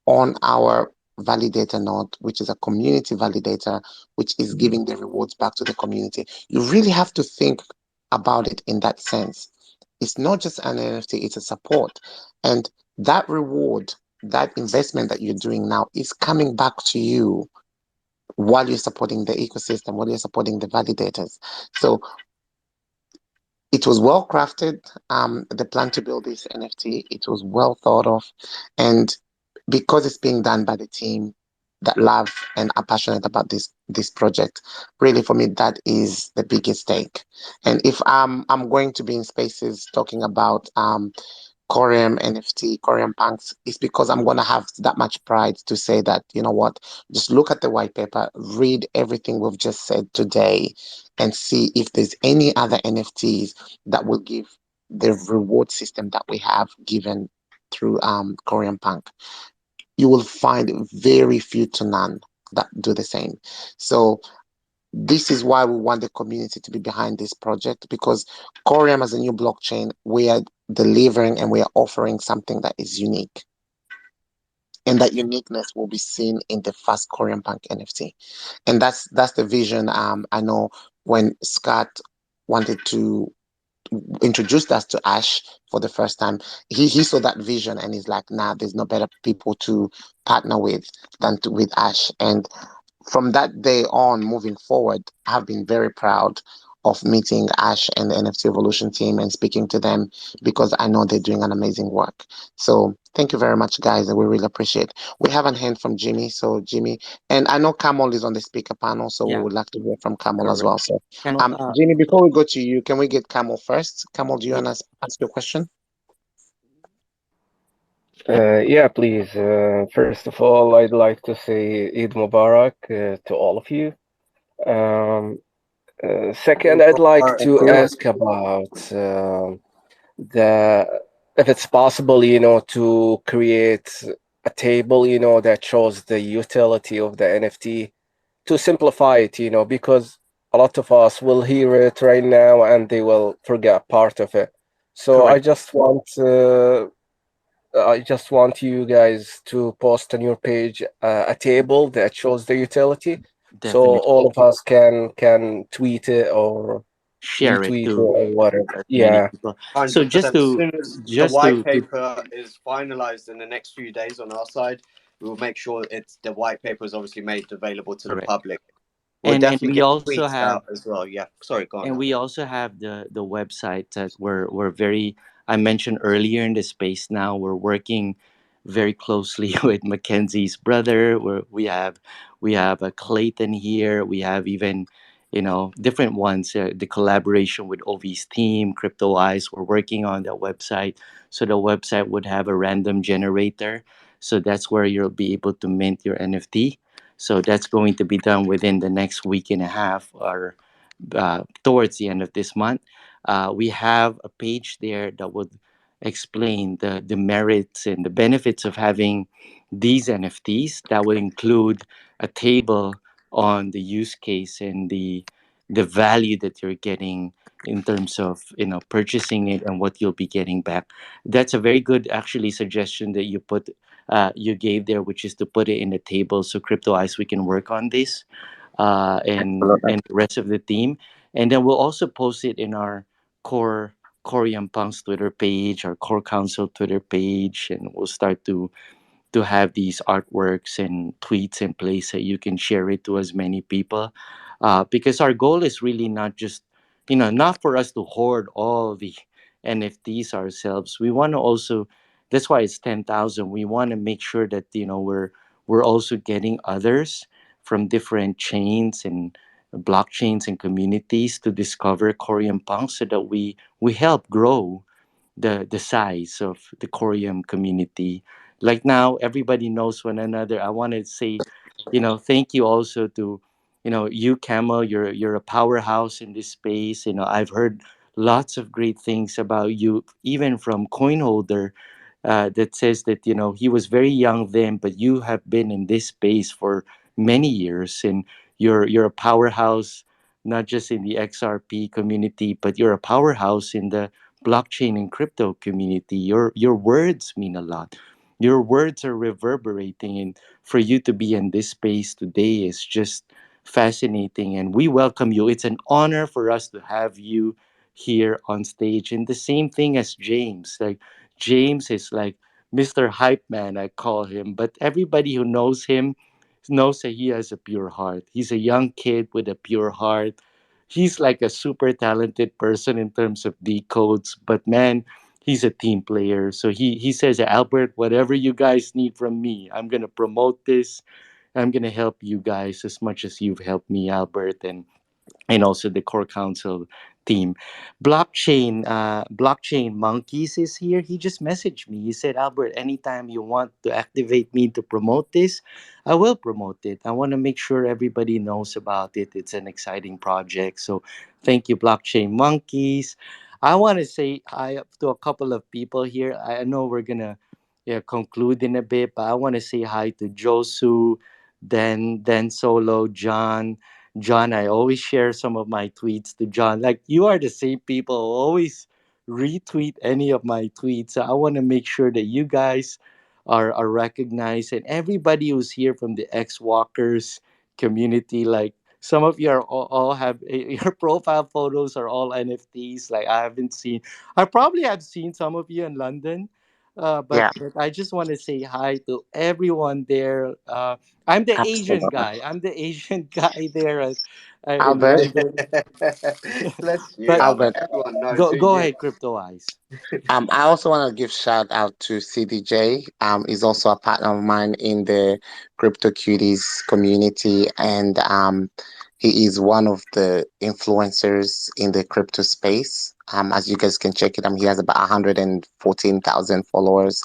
on our validator node, which is a community validator, which is giving the rewards back to the community. You really have to think about it in that sense. It's not just an NFT, it's a support. And that reward, that investment that you're doing now is coming back to you while you're supporting the ecosystem, while you're supporting the validators. So it was well crafted. The plan to build this NFT, it was well thought of, and because it's being done by the team that love and are passionate about this project, really for me that is the biggest stake. And if I'm going to be in spaces talking about Coreum NFT, Coreum Punks, is because I'm going to have that much pride to say that, you know what, just look at the white paper, read everything we've just said today, and see if there's any other NFTs that will give the reward system that we have given through Coreum Punk. You will find very few to none that do the same. So this is why we want the community to be behind this project, because Coreum as a new blockchain, we are delivering and we are offering something that is unique. And that uniqueness will be seen in the first Coreum Punk NFT. And that's the vision. I know when Scott wanted to introduce us to Ash for the first time, he saw that vision and he's like, nah, there's no better people to partner with than with Ash. And from that day on, moving forward, I've been very proud of meeting Ash and the NFT Evolution team and speaking to them because I know they're doing an amazing work. So thank you very much, guys. We really appreciate. We have a hand from Jimmy. So Jimmy, and I know Kamal is on the speaker panel, so we Yeah, would like to hear from Kamal as correct. well. So, Camel, Jimmy, before we go to you, can we get Kamal first? Kamal, do you yeah, want to ask your question? Yeah, please. First of all, I'd like to say Eid Mubarak to all of you. Um, Second, I'd like Alright, to cool. ask about the if it's possible, to create a table, that shows the utility of the NFT to simplify it, because a lot of us will hear it right now and they will forget part of it. So correct. I just want you guys to post on your page a table that shows the utility, so Definitely all of us can tweet it or share it retweet it to or whatever. as many Yeah, people. So 100%. As soon as the just white to paper is finalized in the next few days on our side, we will make sure it's the white paper is obviously made available to the correct. public. We'll And definitely we get also tweets have out as well. Yeah. Sorry, go on, and we Albert. also have the website that we're very, I mentioned earlier in the space. Now we're working very closely with Mackenzie's brother, where we have a Clayton here. We have even, different ones, the collaboration with Ovi's team, Crypto Eyes. We're working on that website, so the website would have a random generator, so that's where you'll be able to mint your NFT. So that's going to be done within the next week and a half, or towards the end of this month. We have a page there that would explain the merits and the benefits of having these NFTs. That would include a table on the use case and the value that you're getting in terms of purchasing it and what you'll be getting back. That's a very good actually suggestion that you gave there, which is to put it in the table so Crypto Eyes we can work on this, Absolutely. and the rest of the team. And then we'll also post it in our core Coreum Punk's Twitter page, our core council Twitter page, and we'll start to have these artworks and tweets in place so you can share it to as many people. Because our goal is really not just, not for us to hoard all the NFTs ourselves. We want to also, that's why it's 10,000. We want to make sure that, we're also getting others from different chains and blockchains and communities to discover Korean punk so that we help grow the size of the Korean community. Like now, everybody knows one another. I want to say, thank you also to, you, Camel. You're a powerhouse in this space. I've heard lots of great things about you, even from Coinholder, that says that he was very young then, but you have been in this space for many years, and you're a powerhouse not just in the XRP community, but you're a powerhouse in the blockchain and crypto community. Your words mean a lot. Your words are reverberating, and for you to be in this space today is just fascinating. And we welcome you. It's an honor for us to have you here on stage. And the same thing as James. Like, James is like Mr. Hype Man, I call him. But everybody who knows him knows that he has a pure heart. He's a young kid with a pure heart. He's like a super talented person in terms of decodes, but man, he's a team player. So he says, Albert, whatever you guys need from me, I'm gonna promote this. I'm gonna help you guys as much as you've helped me, Albert, and also the core council team. Blockchain monkeys is here. He just messaged me. He said, Albert, anytime you want to activate me to promote this, I will promote it. I want to make sure everybody knows about it. It's an exciting project. So thank you, Blockchain monkeys. I want to say hi to a couple of people here. I know we're gonna, yeah, conclude in a bit, but I want to say hi to Josu, then Solo, John. I always share some of my tweets to John. Like, you are the same people who always retweet any of my tweets. So I want to make sure that you guys are recognized, and everybody who's here from the X Walkers community. Like, some of you are all have your profile photos are all NFTs. Like, I haven't seen. I probably have seen some of you in London. Yeah, But I just want to say hi to everyone there. I'm the Asian absolutely. guy. I'm the Asian guy there in Albert, London. Bless you. But Albert, Everyone knows go who go you ahead, Crypto Eyes. I also want to give shout out to CDJ. He's also a partner of mine in the Crypto Cuties community, and he is one of the influencers in the crypto space. As you guys can check it, he has about 114,000 followers.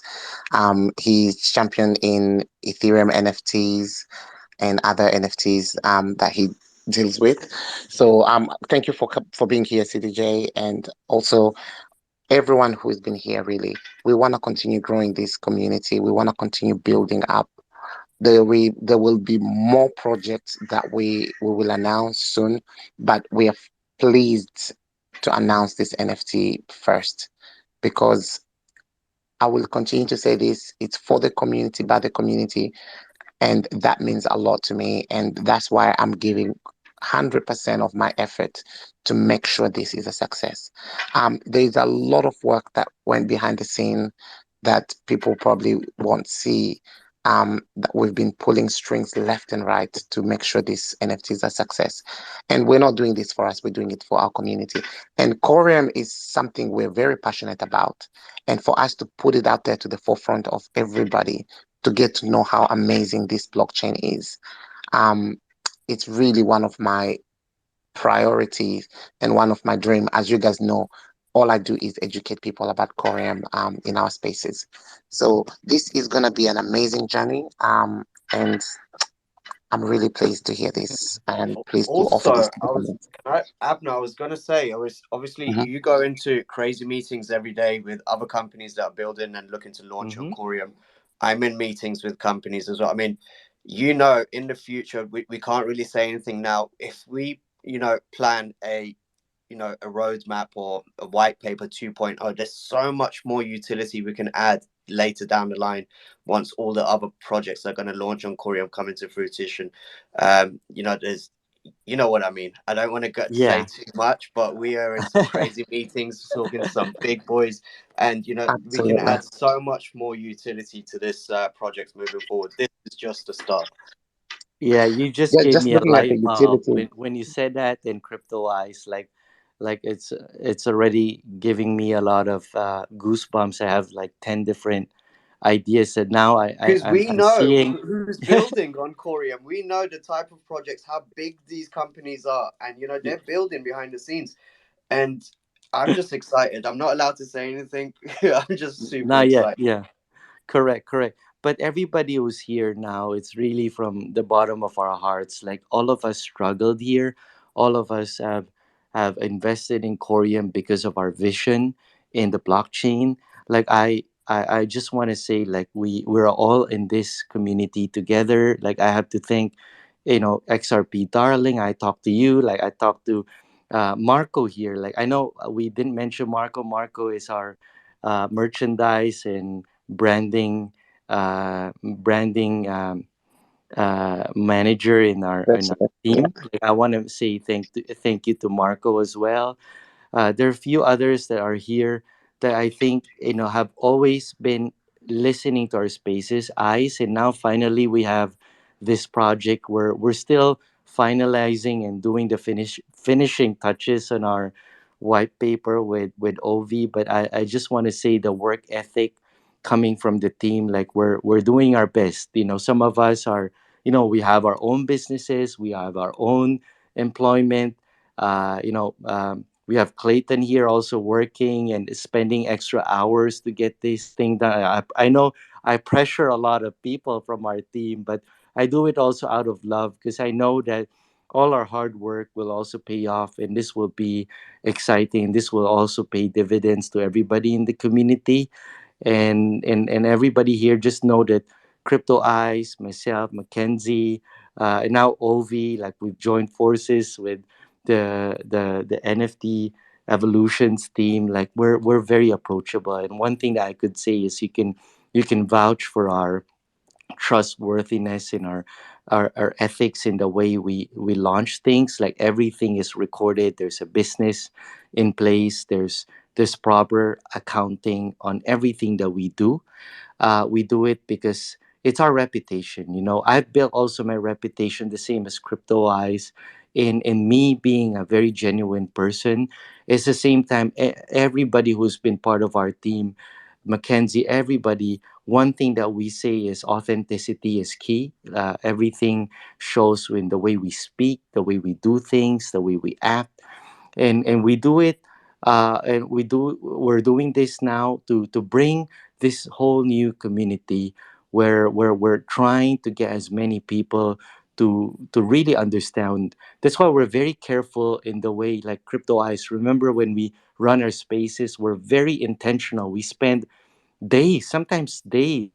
He's champion in Ethereum NFTs and other NFTs that he deals with. So thank you for being here, CDJ, and also everyone who has been here. Really, we want to continue growing this community. We want to continue building up. There will be more projects that we will announce soon, but we are pleased to announce this NFT first because I will continue to say this. It's for the community, by the community, and that means a lot to me, and that's why I'm giving 100% of my effort to make sure this is a success. There's a lot of work that went behind the scene that people probably won't see. That we've been pulling strings left and right to make sure this NFT is a success. And we're not doing this for us, we're doing it for our community. And Coreum is something we're very passionate about. And for us to put it out there to the forefront of everybody to get to know how amazing this blockchain is. Um, it's really one of my priorities and one of my dreams. As you guys know, all I do is educate people about Coreum in our spaces. So this is gonna be an amazing journey. And I'm really pleased to hear this and pleased to offer this Also, to the community. Abner, I was gonna say, I was obviously Mhm. you go into crazy meetings every day with other companies that are building and looking to launch on Mm-hmm. Coreum. I'm in meetings with companies as well. I mean, you know, in the future, we can't really say anything now. If we, plan a roadmap or a white paper 2.0, there's so much more utility we can add later down the line once all the other projects are going to launch on Coreum come into fruition. There's you know what I mean. I don't want to say Yeah. too much, but we are in some crazy meetings talking to some big boys, and we can Absolutely. add so much more utility to this project moving forward. This is just a start. Yeah, you just Yeah, gave just me a looking at the light bulb utility. when you said that in Crypto Eyes. Like it's already giving me a lot of goosebumps. I have like 10 different ideas that now Because we I'm know seeing. who's building on Coreum. We know the type of projects, how big these companies are, and they're building behind the scenes. And I'm just excited. I'm not allowed to say anything. I'm just super Not yet. excited. Yeah. Correct, correct. But everybody who's here now, it's really from the bottom of our hearts. Like, all of us struggled here. All of us have invested in Corium because of our vision in the blockchain. Like, I just want to say, like, we're all in this community together. Like, I have to thank, XRP Darling. I talked to you. Like, I talked to Marco here. Like, I know we didn't mention Marco. Marco is our merchandise and branding branding manager in That's our yeah. team. Like, I want to say thank you to Marco as well. There are a few others that are here that I think have always been listening to our spaces, eyes, and now finally we have this project where we're still finalizing and doing the finishing touches on our white paper with OV. But I just want to say the work ethic coming from the team, like we're doing our best. Some of us are, we have our own businesses, we have our own employment. We have Clayton here also working and spending extra hours to get this thing done. I know I pressure a lot of people from our team, but I do it also out of love because I know that all our hard work will also pay off, and this will be exciting. This will also pay dividends to everybody in the community, and everybody here. Just know that Crypto Eyes, myself, Mackenzie, and now Ovi, like we've joined forces with the NFT evolutions team. Like we're very approachable, and one thing that I could say is you can vouch for our trustworthiness in our ethics in the way we launch things. Like everything is recorded, there's a business in place, there's proper accounting on everything that we do it because it's our reputation. I've built also my reputation the same as Crypto Eyes in me being a very genuine person. It's the same time everybody who's been part of our team, Mackenzie, everybody, one thing that we say is authenticity is key. Everything shows in the way we speak, the way we do things, the way we act, and we do it. We're doing this now to bring this whole new community where we're trying to get as many people to really understand. That's why we're very careful in the way, like Crypto Eyes. Remember when we run our spaces, we're very intentional. We spend days, sometimes days,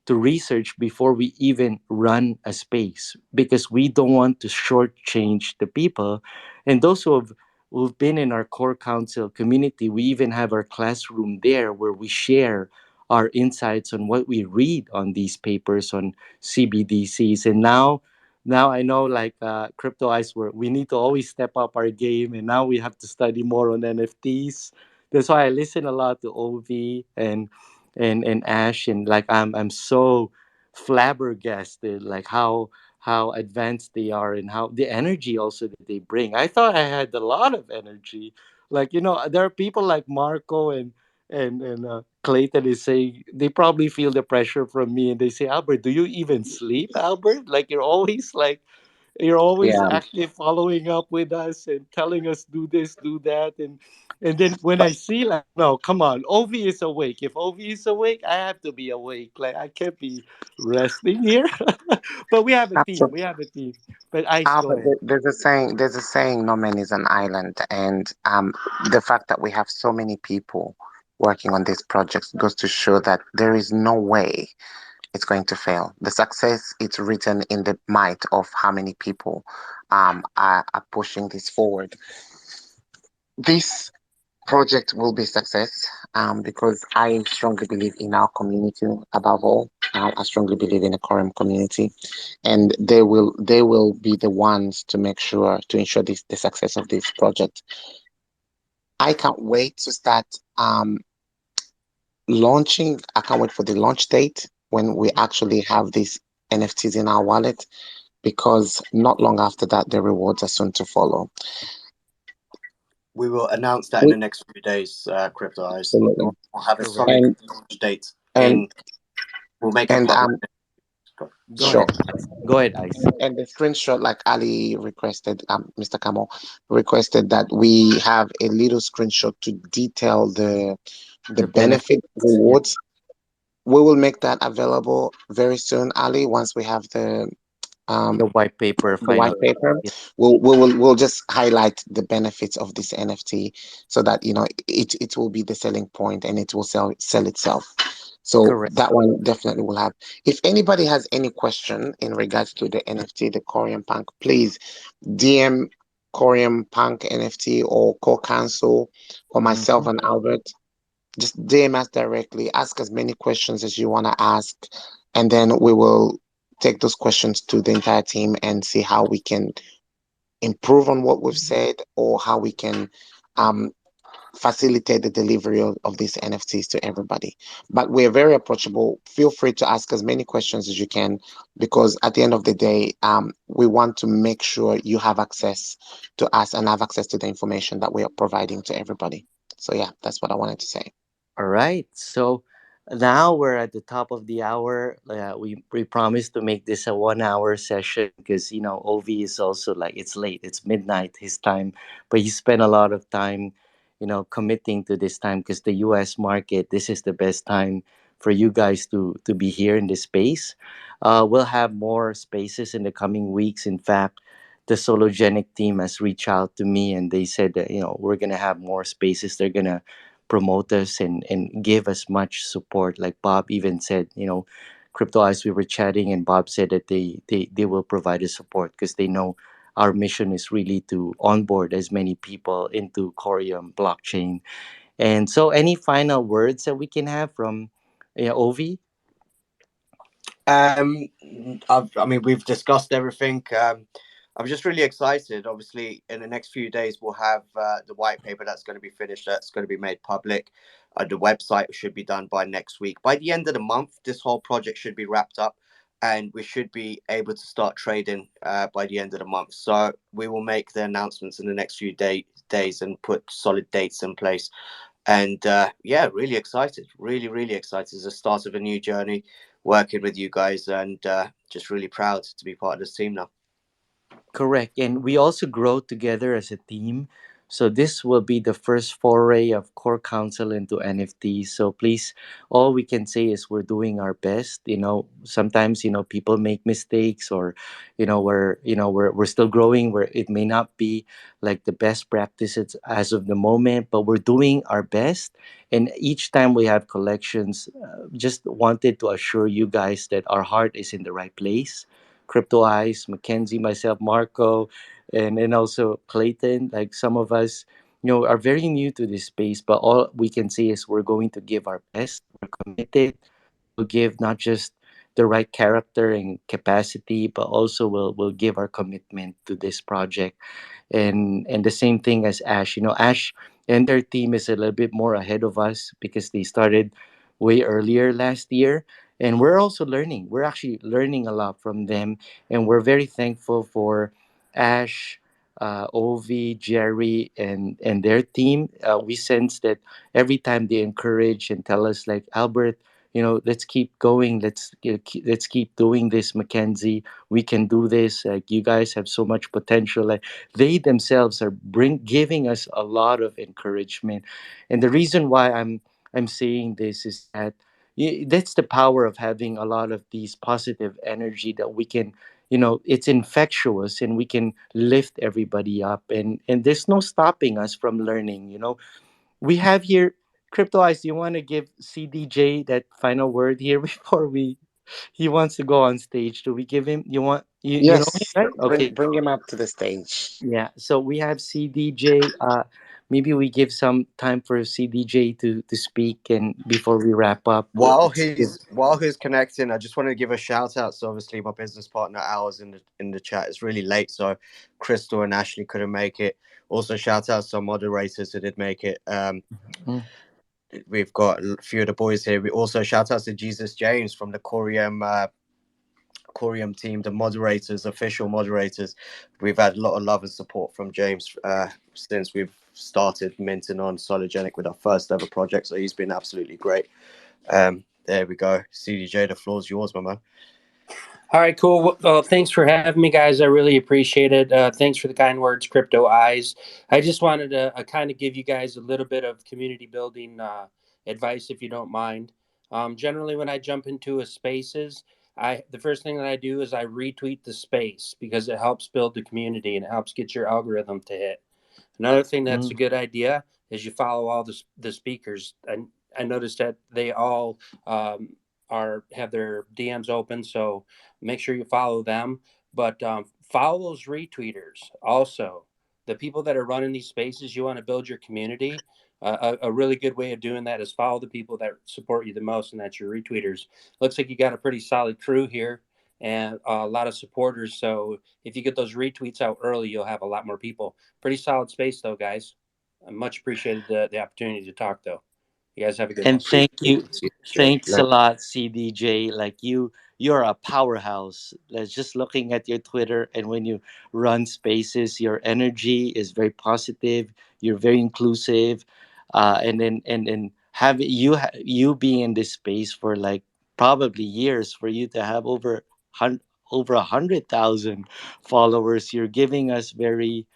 to research before we even run a space because we don't want to shortchange the people. And those who've been in our core council community, we even have our classroom there where we share our insights on what we read on these papers on CBDCs. And now I know, like Crypto Eyes, we need to always step up our game, and now we have to study more on NFTs. That's why I listen a lot to OV and Ash, and like I'm so flabbergasted, like how advanced they are and how the energy also that they bring. I thought I had a lot of energy. Like, there are people like Marco and Clayton is saying they probably feel the pressure from me, and they say, Albert, do you even sleep, Albert? Like you're always Yeah. actually following up with us and telling us do this, do that, and then when I see, like, no, come on, Ovi is awake. If Ovi is awake, I have to be awake. Like I can't be resting here. But we have a team. We Absolutely. have a team. But Ice, go But ahead. there's a saying. There's a saying. No man is an island, and the fact that we have so many people working on these projects goes to show that there is no way it's going to fail. The success it's written in the might of how many people are pushing this forward. This project will be success because I strongly believe in our community above all. I strongly believe in the Coreum community, and they will be the ones to make sure to ensure the success of this project. I can't wait to start launching. I can't wait for the launch date when we actually have these NFTs in our wallet because not long after that the rewards are soon to follow. We will announce that in the We- next few days, Crypto Eyes. Absolutely. We'll have a Correct. solid And launch date and in. We'll make it and public. Go sure. ahead, Ice. Go ahead, Ice. And the screenshot, like Ali requested, Mr. Kamal requested that we have a little screenshot to detail the The benefit benefits, yeah, rewards. We will make that available very soon, Ali, once we have the um white paper the white final. paper. Yeah, We'll just highlight the benefits of this NFT so that it will be the selling point and it will sell itself. So correct. that one definitely will have. If anybody has any question in regards to the NFT, the Corium Punk, please DM Corium Punk NFT or co-counsel or Hmm. myself and Albert. Just DM us directly. Ask as many questions as you want to ask. and then we will take those questions to the entire team and see how we can improve on what we've said, or how we can um, facilitate the delivery of these NFTs to everybody. But we're very approachable. Feel free to ask as many questions as you can, because at the end of the day, we want to make sure you have access to us and have access to the information that we are providing to everybody. So yeah, that's what I wanted to say. All right. So now we're at the top of the hour. We promised to make this a 1 hour session because, Ovi is also like, it's late, it's midnight his time, but he spent a lot of time, committing to this time because the US market, this is the best time for you guys to be here in this space. We'll have more spaces in the coming weeks. In fact, the Sologenic team has reached out to me and they said that, we're going to have more spaces. They're going to promote us and give us much support. Like Bob even said, Crypto Eyes, we were chatting and Bob said that they will provide us support because they know our mission is really to onboard as many people into Coreum blockchain. And so any final words that we can have from Ovi? Um, I mean, we've discussed everything. I'm just really excited. Obviously, in the next few days, we'll have the white paper that's going to be finished, that's going to be made public. The website should be done by next week. By the end of the month, this whole project should be wrapped up, and we should be able to start trading by the end of the month. So we will make the announcements in the next few days and put solid dates in place. And yeah, really excited, really excited. It's the start of a new journey working with you guys, and just really proud to be part of this team now. Correct. And we also grow together as a team. So this will be the first foray of Core Council into NFTs. So please, all we can say is we're doing our best. Sometimes, people make mistakes or, we're still growing where it may not be like the best practices as of the moment, but we're doing our best. And each time we have collections, just wanted to assure you guys that our heart is in the right place. Crypto Eyes, Mackenzie, myself, Marco, and also Clayton. Like some of us, are very new to this space, but all we can say is we're going to give our best. We're committed. We'll give not just the right character and capacity, but also we'll give our commitment to this project. And the same thing as Ash. Ash and their team is a little bit more ahead of us because they started way earlier last year. And we're also learning. We're actually learning a lot from them. And we're very thankful for Ash, Ovi, Jerry, and their team. We sense that every time they encourage and tell us, like, Albert, let's keep going. Let's keep doing this, Mackenzie. We can do this. Like, you guys have so much potential. Like, they themselves are giving us a lot of encouragement. And the reason why I'm saying this is that that's the power of having a lot of these positive energy that we can, it's infectious and we can lift everybody up, and there's no stopping us from learning. We have here Crypto Eyes. You want to give CDJ that final word here before we he wants to go on stage? Do we give him? You know him, Yes, right? bring Okay. bring him up to the stage. Yeah, so we have CDJ. Maybe we give some time for CDJ to speak, and before we wrap up, let's give. While he's connecting, I just want to give a shout out. So obviously, my business partner Al's in the chat. It's really late, so Crystal and Ashley couldn't make it. Also, shout out to some moderators who did make it. Mm. We've got a few of the boys here. We also shout out to Jesus James from the Coreum team, the moderators, official moderators. We've had a lot of love and support from James since we've started minting on Sologenic with our first ever project. So he's been absolutely great. There we go. CDJ, the floor's yours, my man. All right, cool. Well, thanks for having me, guys. I really appreciate it. Thanks for the kind words, Crypto Eyes. I just wanted to kind of give you guys a little bit of community building advice, if you don't mind. Generally, when I jump into a spaces, the first thing that I do is I retweet the space because it helps build the community and it helps get your algorithm to hit. Another thing that's a Mm. good idea is you follow all the speakers. I noticed that they all have their DMs open, so make sure you follow them. But follow those retweeters also. The people that are running these spaces, you want to build your community. A really good way of doing that is follow the people that support you the most, and that's your retweeters. Looks like you got a pretty solid crew here and a lot of supporters. So if you get those retweets out early, you'll have a lot more people. Pretty solid space, though, guys. I much appreciated the opportunity to talk, though. You guys have a good And one. thank you, Sure. thanks a lot, CDJ. Like you're a powerhouse. Like just looking at your Twitter, and when you run spaces, your energy is very positive. You're very inclusive, and have you being in this space for like probably years, for you to have over 100,000 followers. You're giving us very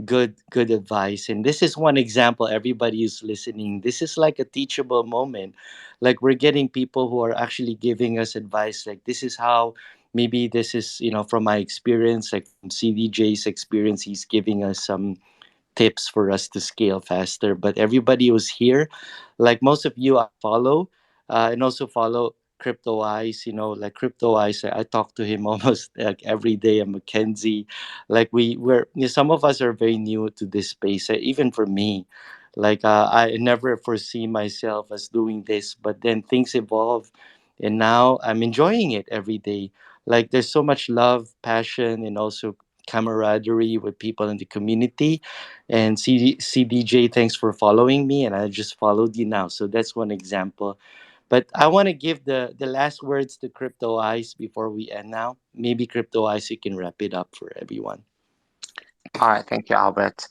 good advice, and this is one example. Everybody who's listening, this is like a teachable moment. Like we're getting people who are actually giving us advice, like this is how, maybe this is, from my experience, like from CDJ's experience, he's giving us some tips for us to scale faster. But everybody who's here, like most of you, I follow, and also follow Crypto Eyes. Like Crypto Eyes, I talk to him almost like every day. And Mackenzie, like some of us are very new to this space. Even for me, like I never foresee myself as doing this, but then things evolve, and now I'm enjoying it every day. Like there's so much love, passion, and also camaraderie with people in the community. And CDJ, thanks for following me, and I just followed you now. So that's one example. But I want to give the last words to Crypto Eyes before we end now. Maybe Crypto Eyes, you can wrap it up for everyone. All right, thank you, Albert.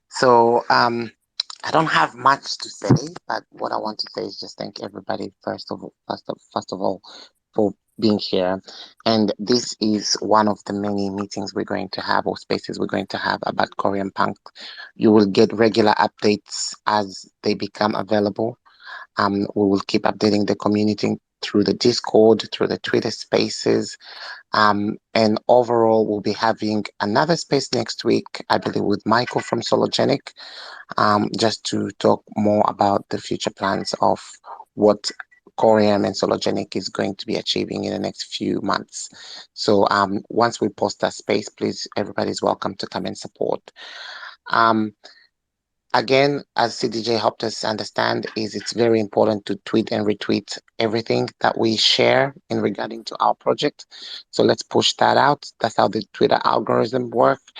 So I don't have much to say, but what I want to say is just thank everybody first of all for being here. And this is one of the many meetings we're going to have, or spaces we're going to have about Korean punk. You will get regular updates as they become available. We will keep updating the community through the Discord, through the Twitter spaces, and overall, we'll be having another space next week, I believe, with Michael from Sologenic, just to talk more about the future plans of what Coreum and Sologenic is going to be achieving in the next few months. So once we post that space, please, everybody's welcome to come and support. Um, Again, as CDJ helped us understand, is it's very important to tweet and retweet everything that we share in regarding to our project. So let's push that out. That's how the Twitter algorithm works.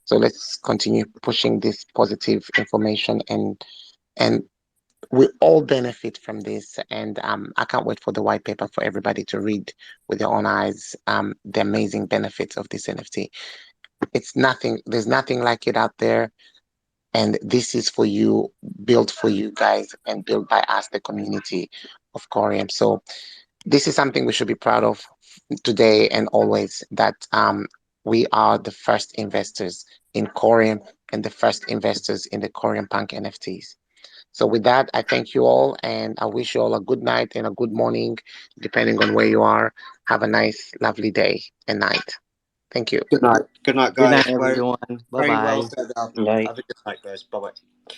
So let's continue pushing this positive information, and we all benefit from this. And I can't wait for the white paper for everybody to read with their own eyes, the amazing benefits of this NFT. It's nothing, there's nothing like it out there, and this is for you, built for you guys, and built by us, the community of Corium. So this is something we should be proud of today and always, that we are the first investors in Corium and the first investors in the Corium Punk NFTs. So with that, I thank you all, and I wish you all a good night and a good morning, depending on where you are. Have a nice, lovely day and night. Thank you. Good night. Good night, Good night, guys. everyone. Bye Very well bye. said, Al. Night. Have a good night, guys. Bye bye.